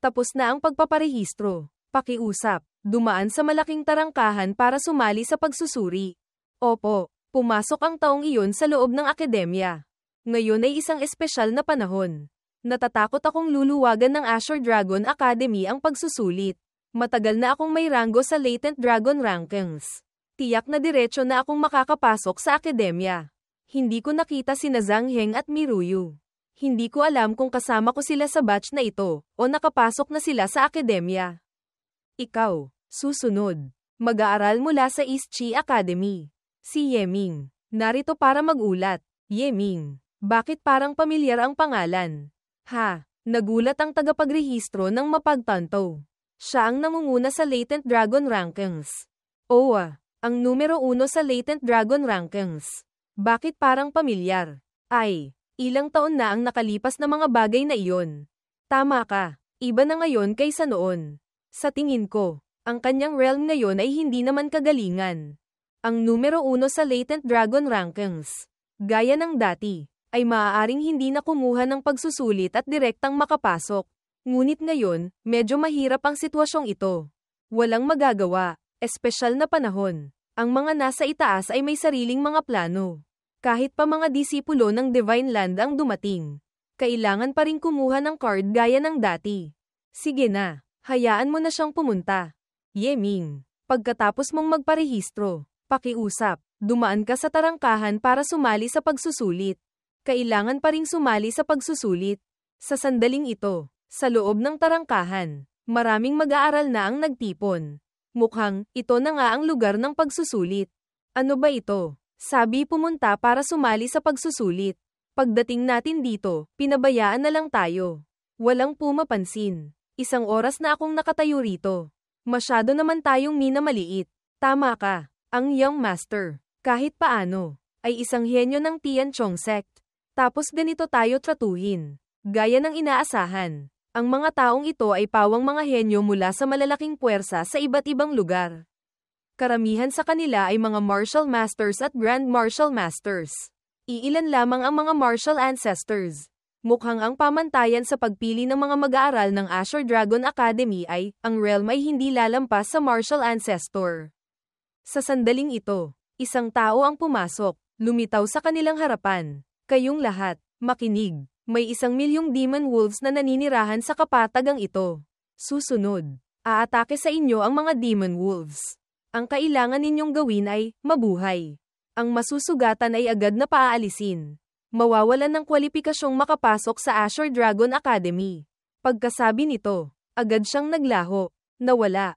Tapos na ang pagpaparehistro. Pakiusap. Dumaan sa malaking tarangkahan para sumali sa pagsusuri. Opo, pumasok ang taong iyon sa loob ng akademya. Ngayon ay isang espesyal na panahon. Natatakot akong luluwagan ng Azure Dragon Academy ang pagsusulit. Matagal na akong may ranggo sa Latent Dragon Rankings. Tiyak na diretso na akong makakapasok sa akademya. Hindi ko nakita sina Zhang Heng at Miruyu. Hindi ko alam kung kasama ko sila sa batch na ito, o nakapasok na sila sa akademya. Ikaw, susunod. Mag-aaral mula sa East Chi Academy. Si Yeming. Narito para magulat. Yeming. Bakit parang pamilyar ang pangalan? Ha, nagulat ang tagapagrehistro nang mapagtanto. Siya ang nangunguna sa Latent Dragon Rankings. Ang numero 1 sa Latent Dragon Rankings. Bakit parang pamilyar? Ay, ilang taon na ang nakalipas na mga bagay na iyon. Tama ka, iba na ngayon kaysa noon. Sa tingin ko, ang kanyang realm ngayon ay hindi naman kagalingan. Ang numero 1 sa Latent Dragon Rankings, gaya ng dati, ay maaaring hindi na kumuha ng pagsusulit at direktang makapasok. Ngunit ngayon, medyo mahirap ang sitwasyong ito. Walang magagawa, espesyal na panahon. Ang mga nasa itaas ay may sariling mga plano. Kahit pa mga disipulo ng Divine Land ang dumating, kailangan pa rin kumuha ng card gaya ng dati. Sige na. Hayaan mo na siyang pumunta. Yeming, pagkatapos mong magparehistro, pakiusap, dumaan ka sa tarangkahan para sumali sa pagsusulit. Kailangan pa ring sumali sa pagsusulit. Sa sandaling ito, sa loob ng tarangkahan, maraming mag-aaral na ang nagtipon. Mukhang, ito na nga ang lugar ng pagsusulit. Ano ba ito? Sabi pumunta para sumali sa pagsusulit. Pagdating natin dito, pinabayaan na lang tayo. Walang pumapansin. 1 oras na akong nakatayo rito. Masyado naman tayong minamaliit. Tama ka, ang Young Master, kahit paano, ay isang henyo ng Tianchong sect. Tapos ganito tayo tratuhin. Gaya ng inaasahan, ang mga taong ito ay pawang mga henyo mula sa malalaking puwersa sa iba't ibang lugar. Karamihan sa kanila ay mga Martial Masters at Grand Martial Masters. Iilan lamang ang mga Martial Ancestors. Mukhang ang pamantayan sa pagpili ng mga mag-aaral ng Azure Dragon Academy ay, ang realm ay hindi lalampas sa Martial Ancestor. Sa sandaling ito, isang tao ang pumasok, lumitaw sa kanilang harapan. Kayong lahat, makinig. May 1,000,000 Demon Wolves na naninirahan sa kapatagang ito. Susunod, aatake sa inyo ang mga Demon Wolves. Ang kailangan ninyong gawin ay, mabuhay. Ang masusugatan ay agad na paaalisin. Mawawalan ng kwalipikasyong makapasok sa Azure Dragon Academy. Pagkasabi nito, agad siyang naglaho. Nawala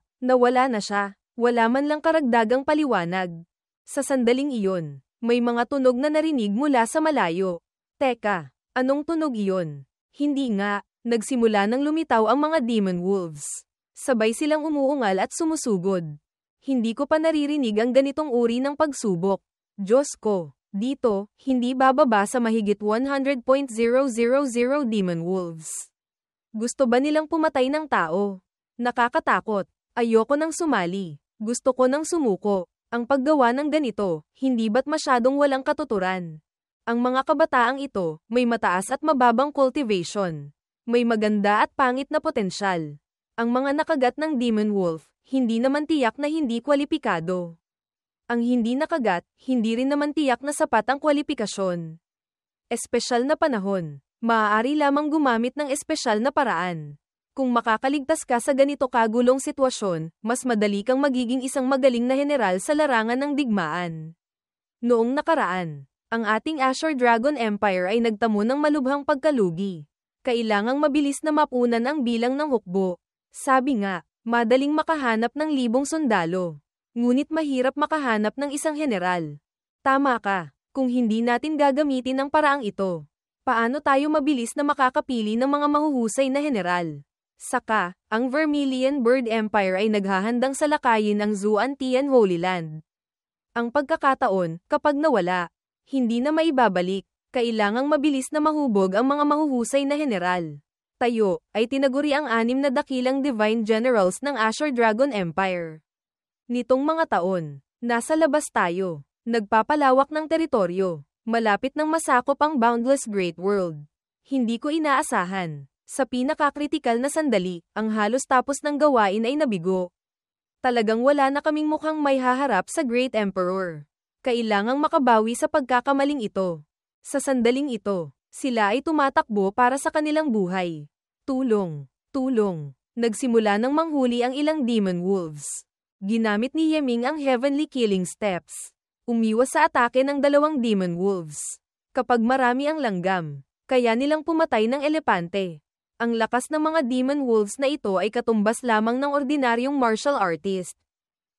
na siya. Wala man lang karagdagang paliwanag. Sa sandaling iyon, may mga tunog na narinig mula sa malayo. Teka, anong tunog iyon? Hindi nga, nagsimula nang lumitaw ang mga Demon Wolves. Sabay silang umuungal at sumusugod. Hindi ko pa naririnig ang ganitong uri ng pagsubok. Diyos ko. Dito, hindi bababa sa mahigit 100.000 Demon Wolves. Gusto ba nilang pumatay ng tao? Nakakatakot. Ayoko nang sumali. Gusto ko nang sumuko. Ang paggawa ng ganito, hindi ba't masyadong walang katuturan? Ang mga kabataang ito, may mataas at mababang cultivation. May maganda at pangit na potensyal. Ang mga nakagat ng Demon Wolf, hindi naman tiyak na hindi kwalipikado. Ang hindi nakagat, hindi rin naman tiyak na sapat ang kwalipikasyon. Espesyal na panahon, maaari lamang gumamit ng espesyal na paraan. Kung makakaligtas ka sa ganito kagulong sitwasyon, mas madali kang magiging isang magaling na general sa larangan ng digmaan. Noong nakaraan, ang ating Azure Dragon Empire ay nagtamo ng malubhang pagkalugi. Kailangang mabilis na mapunan ang bilang ng hukbo. Sabi nga, madaling makahanap ng 1,000 sundalo. Ngunit mahirap makahanap ng isang general. Tama ka, kung hindi natin gagamitin ang paraang ito, paano tayo mabilis na makakapili ng mga mahuhusay na general? Saka, ang Vermilion Bird Empire ay naghahandang salakayin ang Zuan Tian Holy Land. Ang pagkakataon, kapag nawala, hindi na maibabalik, kailangang mabilis na mahubog ang mga mahuhusay na general. Tayo, ay tinaguri ang 6 na dakilang Divine Generals ng Azure Dragon Empire. Nitong mga taon, nasa labas tayo, nagpapalawak ng teritoryo, malapit nang masakop ang boundless Great World. Hindi ko inaasahan, Sa pinakakritikal na sandali, ang halos tapos ng gawain ay nabigo. Talagang wala na kaming mukhang may haharap sa Great Emperor. Kailangang makabawi sa pagkakamaling ito. Sa sandaling ito, sila ay tumatakbo para sa kanilang buhay. Tulong, tulong. Nagsimula ng manghuli ang ilang demon wolves. Ginamit ni Yeming ang heavenly killing steps. Umiwas sa atake ng dalawang demon wolves. Kapag marami ang langgam, kaya nilang pumatay ng elepante. Ang lakas ng mga demon wolves na ito ay katumbas lamang ng ordinaryong martial artist.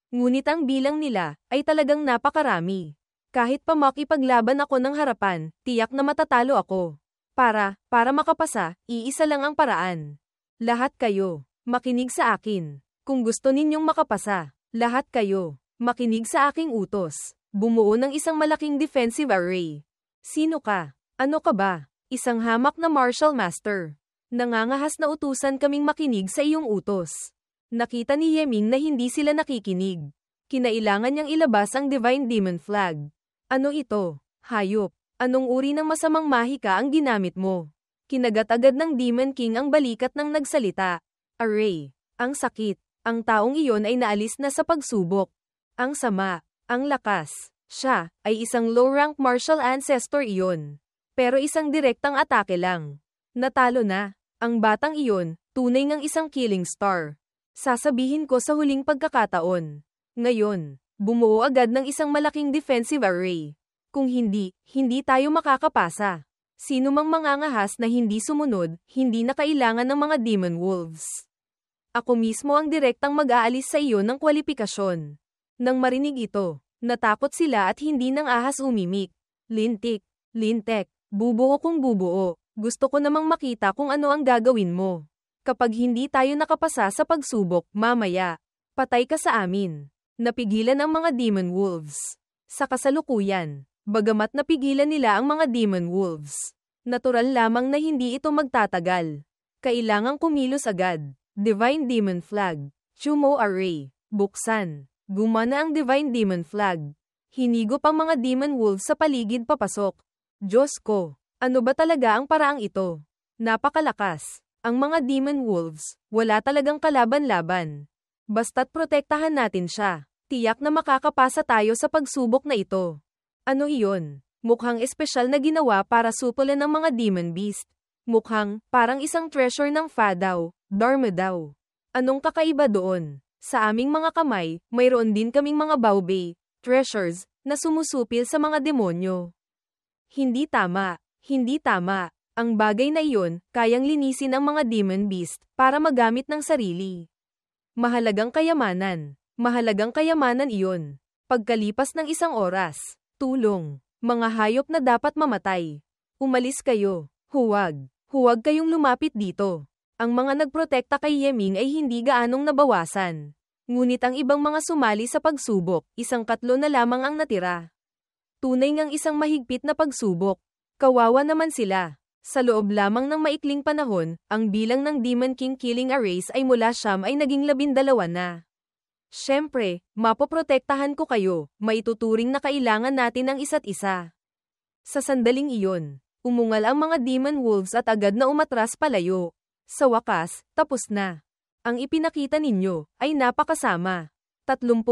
Ngunit ang bilang nila ay talagang napakarami. Kahit pa makipaglaban ako ng harapan, tiyak na matatalo ako. Para makapasa, iisa lang ang paraan. Lahat kayo, makinig sa akin. Kung gusto ninyong makapasa, lahat kayo, makinig sa aking utos. Bumuo ng isang malaking defensive array. Sino ka? Ano ka ba? Isang hamak na martial master. Nangangahas na utusan kaming makinig sa iyong utos. Nakita ni Yeming na hindi sila nakikinig. Kinailangan niyang ilabas ang Divine Demon Flag. Ano ito? Hayop. Anong uri ng masamang mahika ang ginamit mo? Kinagat-agad ng Demon King ang balikat ng nagsalita. Array. Ang sakit. Ang taong iyon ay naalis na sa pagsubok. Ang sama. Ang lakas. Siya ay isang low-rank martial ancestor iyon. Pero isang direktang atake lang. Natalo na. Ang batang iyon, tunay ngang isang killing star. Sasabihin ko sa huling pagkakataon. Ngayon, bumuo agad ng isang malaking defensive array. Kung hindi tayo makakapasa. Sino mang mangangahas na hindi sumunod, hindi na kailangan ng mga demon wolves. Ako mismo ang direktang mag-aalis sa iyo ng kwalifikasyon. Nang marinig ito, natakot sila at hindi nang ahas umimik. Lintik, bubuo kung bubuo. Gusto ko namang makita kung ano ang gagawin mo. Kapag hindi tayo nakapasa sa pagsubok, mamaya, patay ka sa amin. Napigilan ang mga demon wolves. Sa kasalukuyan, bagamat napigilan nila ang mga demon wolves, natural lamang na hindi ito magtatagal. Kailangang kumilos agad. Divine Demon Flag. Chumo Array. Buksan. Gumana ang Divine Demon Flag. Hinigop ang mga demon wolves sa paligid papasok. Diyos ko! Ano ba talaga ang paraang ito? Napakalakas. Ang mga demon wolves, wala talagang kalaban-laban. Basta't protektahan natin siya. Tiyak na makakapasa tayo sa pagsubok na ito. Ano iyon? Mukhang espesyal na ginawa para supulan ng mga demon beast. Mukhang, parang isang treasure ng Fadaw, Dharma daw. Anong kakaiba doon? Sa aming mga kamay, mayroon din kaming mga baobei, treasures, na sumusupil sa mga demonyo. Hindi tama. Hindi tama. Ang bagay na iyon, kayang linisin ang mga demon beast, para magamit ng sarili. Mahalagang kayamanan. Mahalagang kayamanan iyon. Pagkalipas ng isang oras. Tulong. Mga hayop na dapat mamatay. Umalis kayo. Huwag. Huwag kayong lumapit dito. Ang mga nagprotekta kay Yeming ay hindi gaanong nabawasan. Ngunit ang ibang mga sumali sa pagsubok, isang katlo na lamang ang natira. Tunay ngang isang mahigpit na pagsubok. Kawawa naman sila. Sa loob lamang ng maikling panahon, ang bilang ng Demon King killing arrays ay mula 9 ay naging 12 na. Siyempre, mapoprotektahan ko kayo, maituturing na kailangan natin ang isa't isa. Sa sandaling iyon, umungal ang mga demon wolves at agad na umatras palayo. Sa wakas, tapos na. Ang ipinakita ninyo ay napakasama. 30,000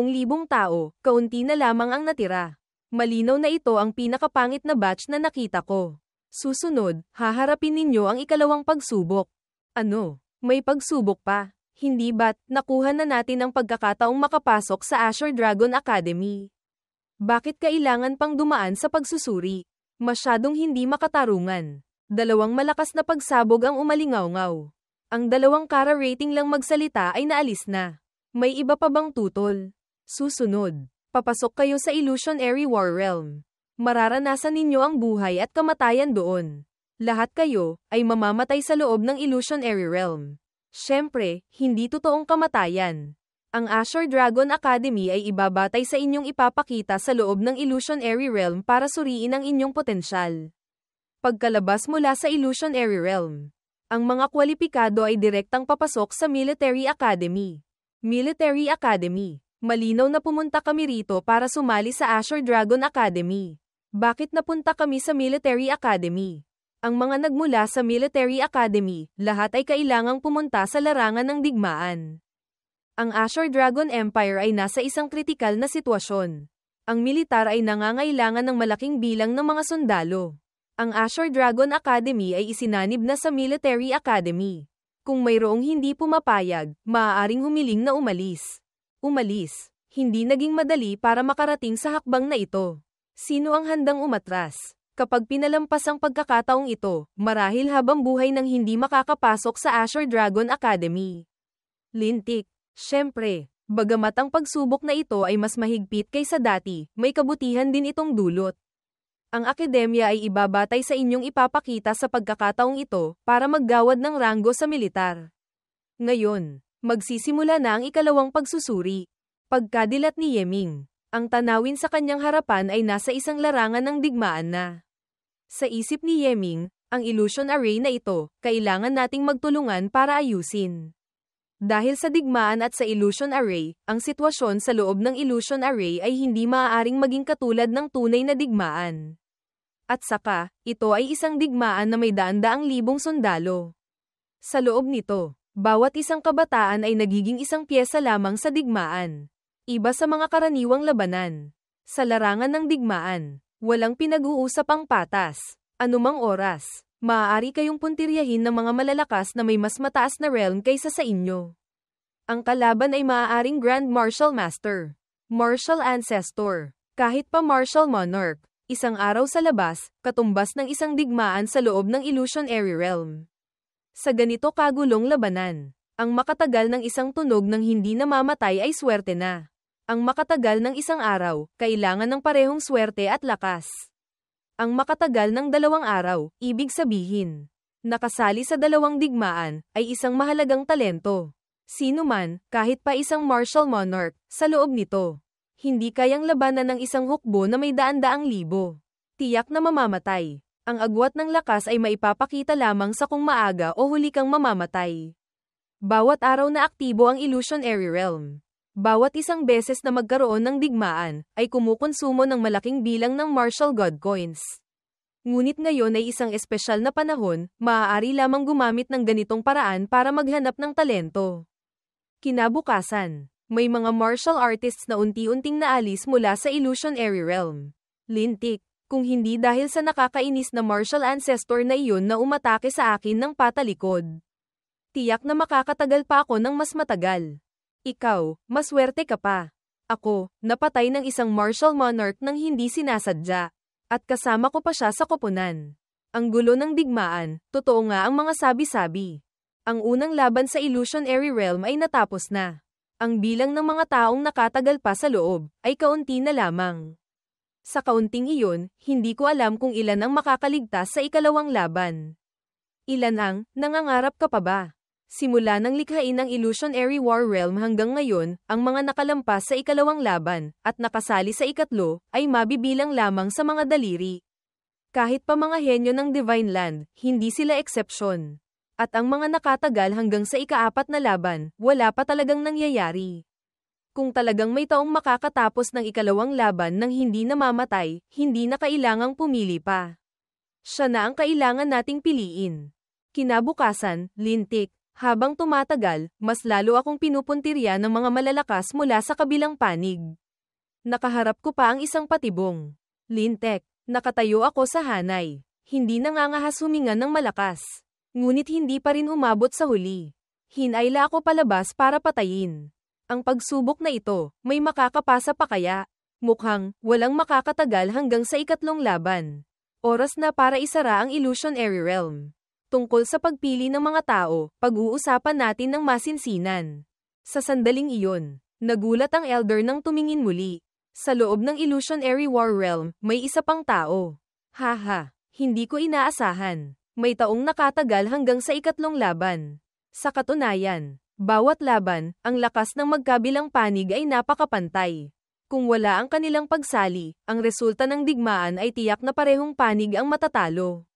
tao, kaunti na lamang ang natira. Malinaw na ito ang pinakapangit na batch na nakita ko. Susunod, haharapin ninyo ang ikalawang pagsubok. Ano? May pagsubok pa? Hindi ba't nakuha na natin ang pagkakataong makapasok sa Azure Dragon Academy? Bakit kailangan pang dumaan sa pagsusuri? Masyadong hindi makatarungan. 2 malakas na pagsabog ang umalingaw-ngaw. Ang 2 kara rating lang magsalita ay naalis na. May iba pa bang tutol? Susunod. Papasok kayo sa Illusionary War Realm. Mararanasan ninyo ang buhay at kamatayan doon. Lahat kayo ay mamamatay sa loob ng Illusionary Realm. Siyempre, hindi totoong kamatayan. Ang Azure Dragon Academy ay ibabatay sa inyong ipapakita sa loob ng Illusionary Realm para suriin ang inyong potensyal. Pagkalabas mula sa Illusionary Realm, ang mga kwalipikado ay direktang papasok sa Military Academy. Military Academy. Malinaw na pumunta kami rito para sumali sa Azure Dragon Academy. Bakit napunta kami sa Military Academy? Ang mga nagmula sa military academy, lahat ay kailangang pumunta sa larangan ng digmaan. Ang Azure Dragon Empire ay nasa isang kritikal na sitwasyon. Ang militar ay nangangailangan ng malaking bilang ng mga sundalo. Ang Azure Dragon Academy ay isinanib na sa military academy. Kung mayroong hindi pumapayag, maaaring humiling na umalis. Umalis. Hindi naging madali para makarating sa hakbang na ito. Sino ang handang umatras? Kapag pinalampas ang pagkakataong ito, marahil habang buhay nang hindi makakapasok sa Azure Dragon Academy. Lintik. Siyempre, bagamat ang pagsubok na ito ay mas mahigpit kaysa dati, may kabutihan din itong dulot. Ang akademya ay ibabatay sa inyong ipapakita sa pagkakataong ito para maggawad ng ranggo sa militar. Ngayon, magsisimula na ang ikalawang pagsusuri. Pagkadilat ni Yeming, ang tanawin sa kanyang harapan ay nasa isang larangan ng digmaan na. Sa isip ni Yeming, ang illusion array na ito, kailangan nating magtulungan para ayusin. Dahil sa digmaan at sa illusion array, ang sitwasyon sa loob ng illusion array ay hindi maaaring maging katulad ng tunay na digmaan. At saka, ito ay isang digmaan na may daan-daang libong sundalo. Sa loob nito, bawat isang kabataan ay nagiging isang piyesa lamang sa digmaan. Iba sa mga karaniwang labanan. Sa larangan ng digmaan, walang pinag-uusap ang patas. Anumang oras, maaari kayong puntiryahin ng mga malalakas na may mas mataas na realm kaysa sa inyo. Ang kalaban ay maaaring Grand Martial Master, Martial Ancestor, kahit pa Martial Monarch, isang araw sa labas, katumbas ng isang digmaan sa loob ng Illusionary Realm. Sa ganito kagulong labanan, ang makatagal ng isang tunog ng hindi namamatay ay swerte na. Ang makatagal ng isang araw, kailangan ng parehong swerte at lakas. Ang makatagal ng 2 araw, ibig sabihin, nakasali sa 2 digmaan, ay isang mahalagang talento. Sino man, kahit pa isang martial monarch, sa loob nito, hindi kayang labanan ng isang hukbo na may daan-daang libo. Tiyak na mamamatay. Ang agwat ng lakas ay maipapakita lamang sa kung maaga o huli kang mamamatay. Bawat araw na aktibo ang Illusionary Realm. Bawat isang beses na magkaroon ng digmaan, ay kumukonsumo ng malaking bilang ng Martial God Coins. Ngunit ngayon ay isang espesyal na panahon, maaari lamang gumamit ng ganitong paraan para maghanap ng talento. Kinabukasan, may mga martial artists na unti-unting naalis mula sa Illusionary Realm. Lintik, kung hindi dahil sa nakakainis na martial ancestor na iyon na umatake sa akin ng patalikod. Tiyak na makakatagal pa ako ng mas matagal. Ikaw, maswerte ka pa. Ako, napatay ng isang martial monarch nang hindi sinasadya. At kasama ko pa siya sa koponan. Ang gulo ng digmaan, totoo nga ang mga sabi-sabi. Ang unang laban sa Illusionary Realm ay natapos na. Ang bilang ng mga taong nakatagal pa sa loob, ay kaunti na lamang. Sa kaunting iyon, hindi ko alam kung ilan ang makakaligtas sa ikalawang laban. Ilan ang, nangangarap ka pa ba? Simula nang likhain ang Illusionary War Realm hanggang ngayon, ang mga nakalampas sa ikalawang laban, at nakasali sa ikatlo, ay mabibilang lamang sa mga daliri. Kahit pa mga henyo ng Divine Land, hindi sila eksepsyon. At ang mga nakatagal hanggang sa ika-4 na laban, wala pa talagang nangyayari. Kung talagang may taong makakatapos ng ikalawang laban nang hindi namamatay, hindi na kailangang pumili pa. Siya na ang kailangan nating piliin. Kinabukasan, lintik. Habang tumatagal, mas lalo akong pinupuntirya ng mga malalakas mula sa kabilang panig. Nakaharap ko pa ang isang patibong. Lintek, nakatayo ako sa hanay. Hindi nangangahas huminga ng malakas. Ngunit hindi pa rin umabot sa huli. Hinayla ako palabas para patayin. Ang pagsubok na ito, may makakapasa pa kaya? Mukhang, walang makakatagal hanggang sa ikatlong laban. Oras na para isara ang Illusionary Realm. Tungkol sa pagpili ng mga tao, pag-uusapan natin ng masinsinan. Sa sandaling iyon, nagulat ang Elder nang tumingin muli. Sa loob ng Illusionary War Realm, may isa pang tao. Haha, hindi ko inaasahan. May taong nakatagal hanggang sa ikatlong laban. Sa katunayan, bawat laban, ang lakas ng magkabilang panig ay napakapantay. Kung wala ang kanilang pagsali, ang resulta ng digmaan ay tiyak na parehong panig ang matatalo.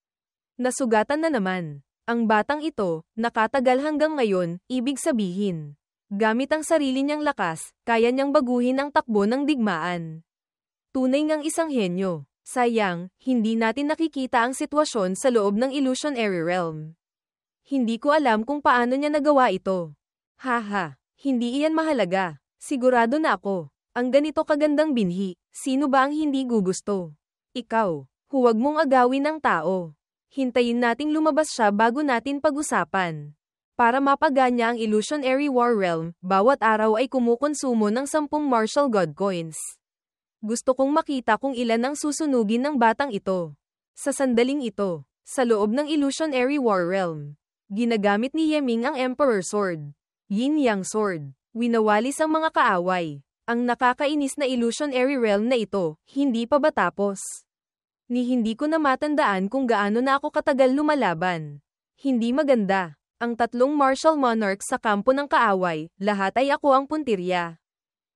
Nasugatan na naman. Ang batang ito, nakatagal hanggang ngayon, ibig sabihin. Gamit ang sarili niyang lakas, kaya niyang baguhin ang takbo ng digmaan. Tunay ngang isang henyo. Sayang, hindi natin nakikita ang sitwasyon sa loob ng illusionary realm. Hindi ko alam kung paano niya nagawa ito. Haha, hindi iyan mahalaga. Sigurado na ako. Ang ganito kagandang binhi, sino ba ang hindi gugusto? Ikaw, huwag mong agawin ang tao. Hintayin nating lumabas siya bago natin pag-usapan. Para mapaganya ang illusionary war realm, bawat araw ay kumukonsumo ng 10 martial god coins. Gusto kong makita kung ilan ang susunugin ng batang ito. Sa sandaling ito, sa loob ng illusionary war realm, ginagamit ni Yeming ang Emperor Sword. Yin-Yang Sword. Winawalis ang mga kaaway. Ang nakakainis na illusionary realm na ito, hindi pa ba tapos? Hindi ko na matandaan kung gaano na ako katagal lumalaban. Hindi maganda. Ang 3 martial monarchs sa kampo ng kaaway, lahat ay ako ang puntirya.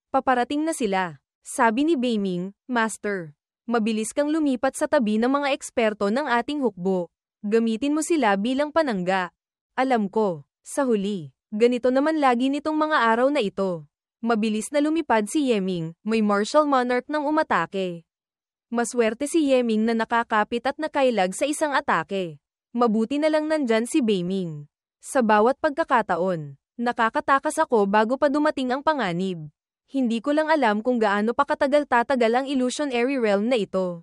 Paparating na sila. Sabi ni Beiming, Master. Mabilis kang lumipat sa tabi ng mga eksperto ng ating hukbo. Gamitin mo sila bilang panangga. Alam ko, sa huli, ganito naman lagi nitong mga araw na ito. Mabilis na lumipad si Yeming, may martial monarch nang umatake. Maswerte si Yeming na nakakapit at nakailag sa isang atake. Mabuti na lang nandyan si Beiming. Sa bawat pagkakataon, nakakatakas ako bago pa dumating ang panganib. Hindi ko lang alam kung gaano pa katagal-tatagal ang illusionary realm na ito.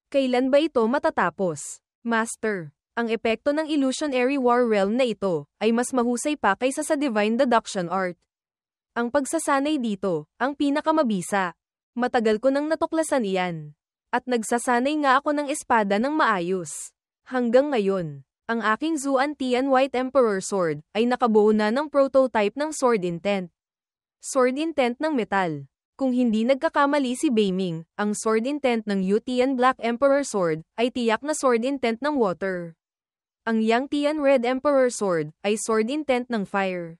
Kailan ba ito matatapos? Master, ang epekto ng illusionary war realm na ito ay mas mahusay pa kaysa sa divine deduction art. Ang pagsasanay dito, ang pinakamabisa. Matagal ko nang natuklasan iyan. At nagsasanay nga ako ng espada ng maayos. Hanggang ngayon, ang aking Zuan Tian White Emperor Sword ay nakabuo na ng prototype ng Sword Intent. Sword Intent ng metal. Kung hindi nagkakamali si Beiming, ang Sword Intent ng Yu Tian Black Emperor Sword ay tiyak na Sword Intent ng water. Ang Yang Tian Red Emperor Sword ay Sword Intent ng fire.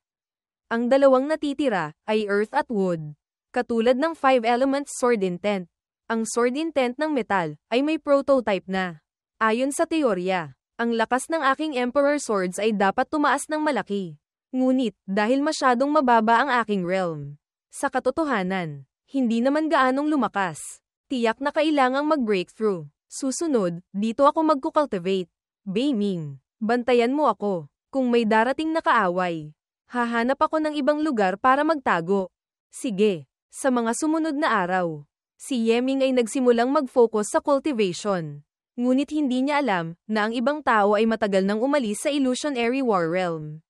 Ang dalawang natitira ay earth at wood. Katulad ng 5 elements sword intent. Ang sword intent ng metal ay may prototype na. Ayon sa teorya, ang lakas ng aking Emperor Swords ay dapat tumaas ng malaki. Ngunit, dahil masyadong mababa ang aking realm. Sa katotohanan, hindi naman gaanong lumakas. Tiyak na kailangang mag-breakthrough. Susunod, dito ako magkukultivate. Beiming, bantayan mo ako. Kung may darating na kaaway, hahanap ako ng ibang lugar para magtago. Sige, sa mga sumunod na araw, si Yeming ay nagsimulang mag-focus sa cultivation. Ngunit hindi niya alam na ang ibang tao ay matagal nang umalis sa illusionary war realm.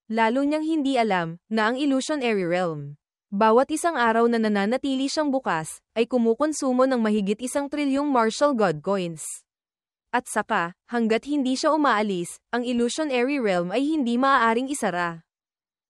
Lalo niyang hindi alam na ang illusionary realm, bawat isang araw na nananatili siyang bukas, ay kumukonsumo ng mahigit 1 trilyong martial god coins. At saka, hanggat hindi siya umaalis, ang illusionary realm ay hindi maaaring isara.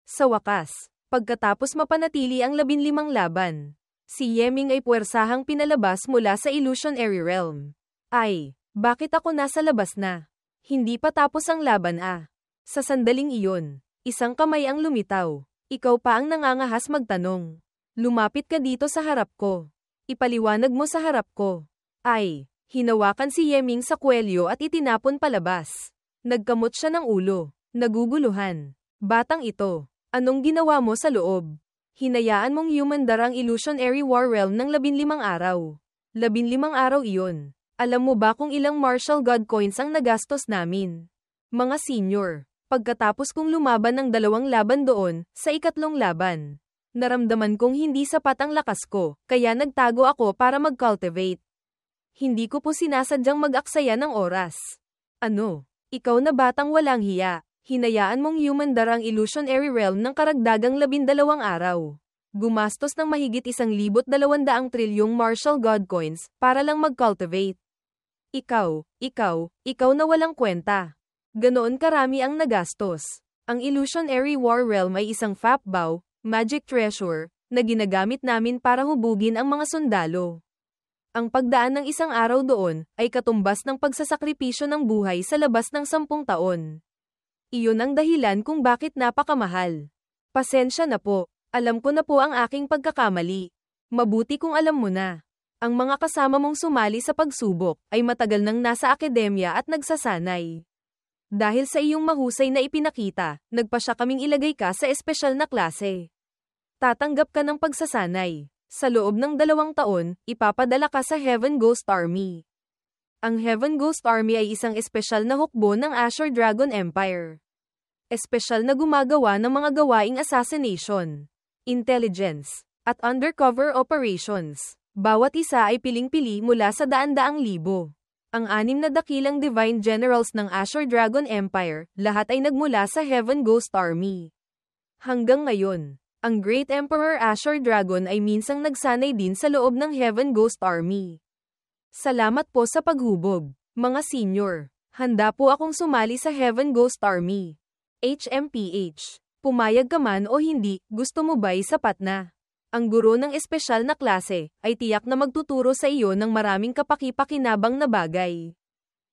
Sa wakas, pagkatapos mapanatili ang 15 laban, si Yeming ay puwersahang pinalabas mula sa illusionary realm. Ay, bakit ako nasa labas na? Hindi pa tapos ang laban ah. Sa sandaling iyon, isang kamay ang lumitaw. Ikaw pa ang nangangahas magtanong. Lumapit ka dito sa harap ko. Ipaliwanag mo sa harap ko. Ay, hinawakan si Yeming sa kwelyo at itinapon palabas. Nagkamot siya ng ulo. Naguguluhan. Batang ito. Anong ginawa mo sa loob? Hinayaan mong humandar ang illusionary war realm ng 15 araw. 15 araw iyon. Alam mo ba kung ilang martial god coins ang nagastos namin? Mga senior, pagkatapos kong lumaban ng 2 laban doon, sa ikatlong laban, naramdaman kong hindi sapat ang lakas ko, kaya nagtago ako para mag-cultivate. Hindi ko po sinasadyang mag-aksaya ng oras. Ano? Ikaw na batang walang hiya. Hinayaan mong humandar ang illusionary realm ng karagdagang 12 araw. Gumastos ng mahigit 1,200 trilyong martial god coins para lang mag-cultivate. Ikaw na walang kwenta. Ganoon karami ang nagastos. Ang illusionary war realm ay isang fapbaw, magic treasure, na ginagamit namin para hubugin ang mga sundalo. Ang pagdaan ng 1 araw doon ay katumbas ng pagsasakripisyo ng buhay sa labas ng 10 taon. Iyon ang dahilan kung bakit napakamahal. Pasensya na po, alam ko na po ang aking pagkakamali. Mabuti kung alam mo na. Ang mga kasama mong sumali sa pagsubok ay matagal nang nasa akademya at nagsasanay. Dahil sa iyong mahusay na ipinakita, nagpasya kaming ilagay ka sa espesyal na klase. Tatanggap ka ng pagsasanay. Sa loob ng 2 taon, ipapadala ka sa Heaven Ghost Army. Ang Heaven Ghost Army ay isang espesyal na hukbo ng Azure Dragon Empire. Espesyal na gumagawa ng mga gawaing assassination, intelligence, at undercover operations. Bawat isa ay piling-pili mula sa daan-daang libo. Ang 6 na dakilang Divine Generals ng Azure Dragon Empire, lahat ay nagmula sa Heaven Ghost Army. Hanggang ngayon, ang Great Emperor Azure Dragon ay minsang nagsanay din sa loob ng Heaven Ghost Army. Salamat po sa paghubog, mga senior. Handa po akong sumali sa Heaven Ghost Army. HMPH. Pumayag ka man o hindi, gusto mo ba'y sapat na? Ang guro ng espesyal na klase ay tiyak na magtuturo sa iyo ng maraming kapaki-pakinabang na bagay.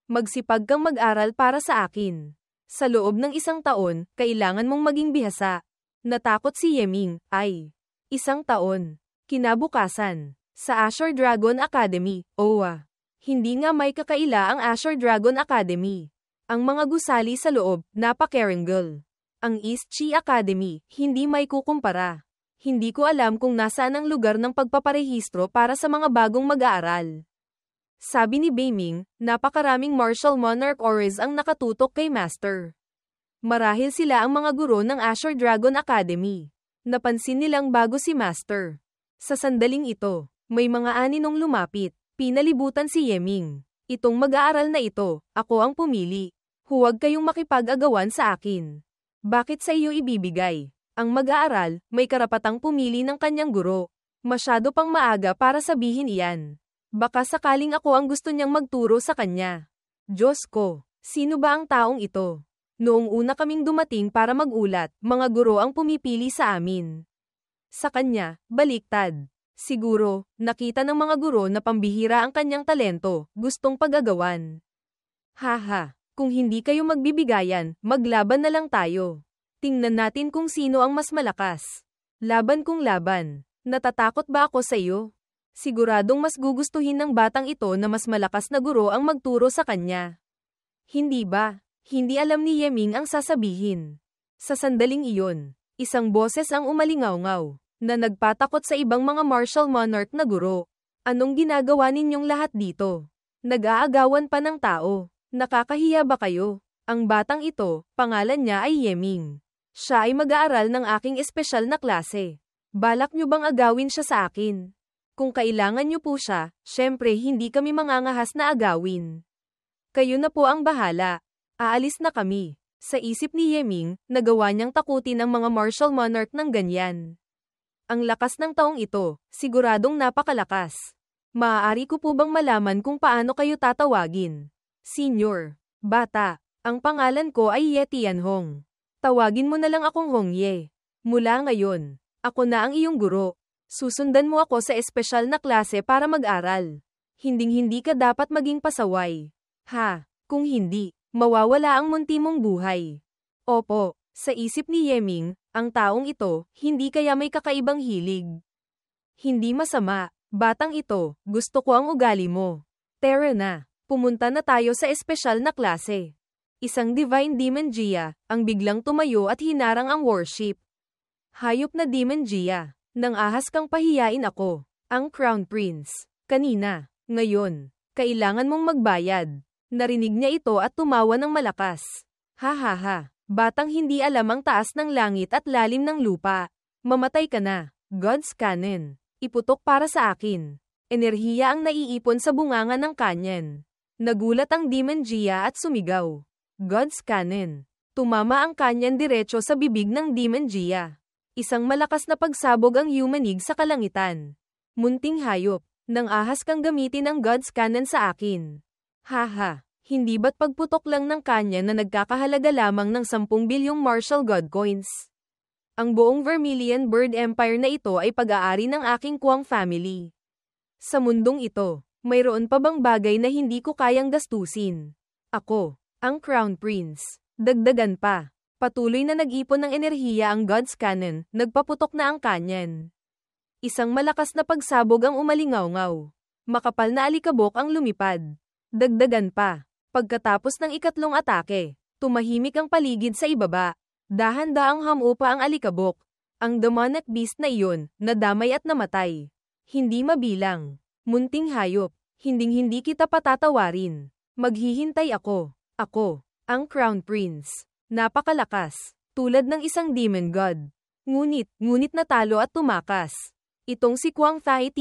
Magsipag kang mag-aral para sa akin. Sa loob ng 1 taon, kailangan mong maging bihasa. Natakot si Yeming, ay. 1 taon. Kinabukasan. Sa Azure Dragon Academy, OWA. Hindi nga may kakaila ang Azure Dragon Academy. Ang mga gusali sa loob, napaka-caring. Ang East Chi Academy, hindi may kukumpara. Hindi ko alam kung nasaan ang lugar ng pagpaparehistro para sa mga bagong mag-aaral. Sabi ni Beiming, napakaraming martial monarch auras ang nakatutok kay Master. Marahil sila ang mga guro ng Azure Dragon Academy. Napansin nilang bago si Master. Sa sandaling ito, may mga aninong lumapit. Pinalibutan si Yeming. Itong mag-aaral na ito, ako ang pumili. Huwag kayong makipag-agawan sa akin. Bakit sa iyo ibibigay? Ang mag-aaral, may karapatang pumili ng kanyang guro. Masyado pang maaga para sabihin iyan. Baka sakaling ako ang gusto niyang magturo sa kanya. Diyos ko, sino ba ang taong ito? Noong una kaming dumating para mag-ulat, mga guro ang pumipili sa amin. Sa kanya, baliktad. Siguro, nakita ng mga guro na pambihira ang kanyang talento, gustong pag-agawan. Haha, kung hindi kayo magbibigayan, maglaban na lang tayo. Tingnan natin kung sino ang mas malakas. Laban kung laban. Natatakot ba ako sa iyo? Siguradong mas gugustuhin ng batang ito na mas malakas na guro ang magturo sa kanya. Hindi ba? Hindi alam ni Yeming ang sasabihin. Sa sandaling iyon, isang boses ang umalingaw-ngaw, na nagpatakot sa ibang mga martial monarch na guro. Anong ginagawa ninyong lahat dito? Nag-aagawan pa ng tao. Nakakahiya ba kayo? Ang batang ito, pangalan niya ay Yeming. Siya ay mag-aaral ng aking espesyal na klase. Balak niyo bang agawin siya sa akin? Kung kailangan niyo po siya, syempre hindi kami mangangahas na agawin. Kayo na po ang bahala. Aalis na kami. Sa isip ni Yeming, nagawa niyang takutin ang mga martial monarch ng ganyan. Ang lakas ng taong ito, siguradong napakalakas. Maaari ko po bang malaman kung paano kayo tatawagin? Senior. Bata. Ang pangalan ko ay Ye Tianhong. Tawagin mo na lang akong Hong Ye. Mula ngayon, ako na ang iyong guro. Susundan mo ako sa espesyal na klase para mag-aral. Hinding-hindi ka dapat maging pasaway. Ha, kung hindi, mawawala ang munti mong buhay. Opo, sa isip ni Yeming, ang taong ito, hindi kaya may kakaibang hilig. Hindi masama, batang ito, gusto ko ang ugali mo. Tara na, pumunta na tayo sa espesyal na klase. Isang Divine Demon Gia, ang biglang tumayo at hinarang ang warship. Hayop na Demon Gia, nang ahas kang pahiyain ako, ang Crown Prince. Kanina, ngayon, kailangan mong magbayad. Narinig niya ito at tumawa ng malakas. Ha, batang hindi alam ang taas ng langit at lalim ng lupa. Mamatay ka na. God's Cannon. Iputok para sa akin. Enerhiya ang naiipon sa bunganga ng kanyan. Nagulat ang Demon Gia at sumigaw. God's Cannon. Tumama ang kanyan diretso sa bibig ng Demon Gia. Isang malakas na pagsabog ang yumanig sa kalangitan. Munting hayop, nang ahas kang gamitin ang God's Cannon sa akin. Haha, hindi ba't pagputok lang ng kanya na nagkakahalaga lamang ng 10 bilyong martial god coins? Ang buong Vermilion Bird Empire na ito ay pag-aari ng aking Kuang family. Sa mundong ito, mayroon pa bang bagay na hindi ko kayang gastusin? Ako, ang Crown Prince. Dagdagan pa. Patuloy na nag-ipon ng enerhiya ang God's Cannon, nagpaputok na ang kanyan. Isang malakas na pagsabog ang umalingaw-ngaw. Makapal na alikabok ang lumipad. Dagdagan pa. Pagkatapos ng ikatlong atake, tumahimik ang paligid sa ibaba. Dahan-daang hamupa ang alikabok. Ang demonic beast na iyon, nadamay at namatay. Hindi mabilang. Munting hayop. Hinding-hindi kita patatawarin. Maghihintay ako. Ako, ang Crown Prince. Napakalakas. Tulad ng isang demon god. Ngunit natalo at tumakas. Itong si Kwang Thai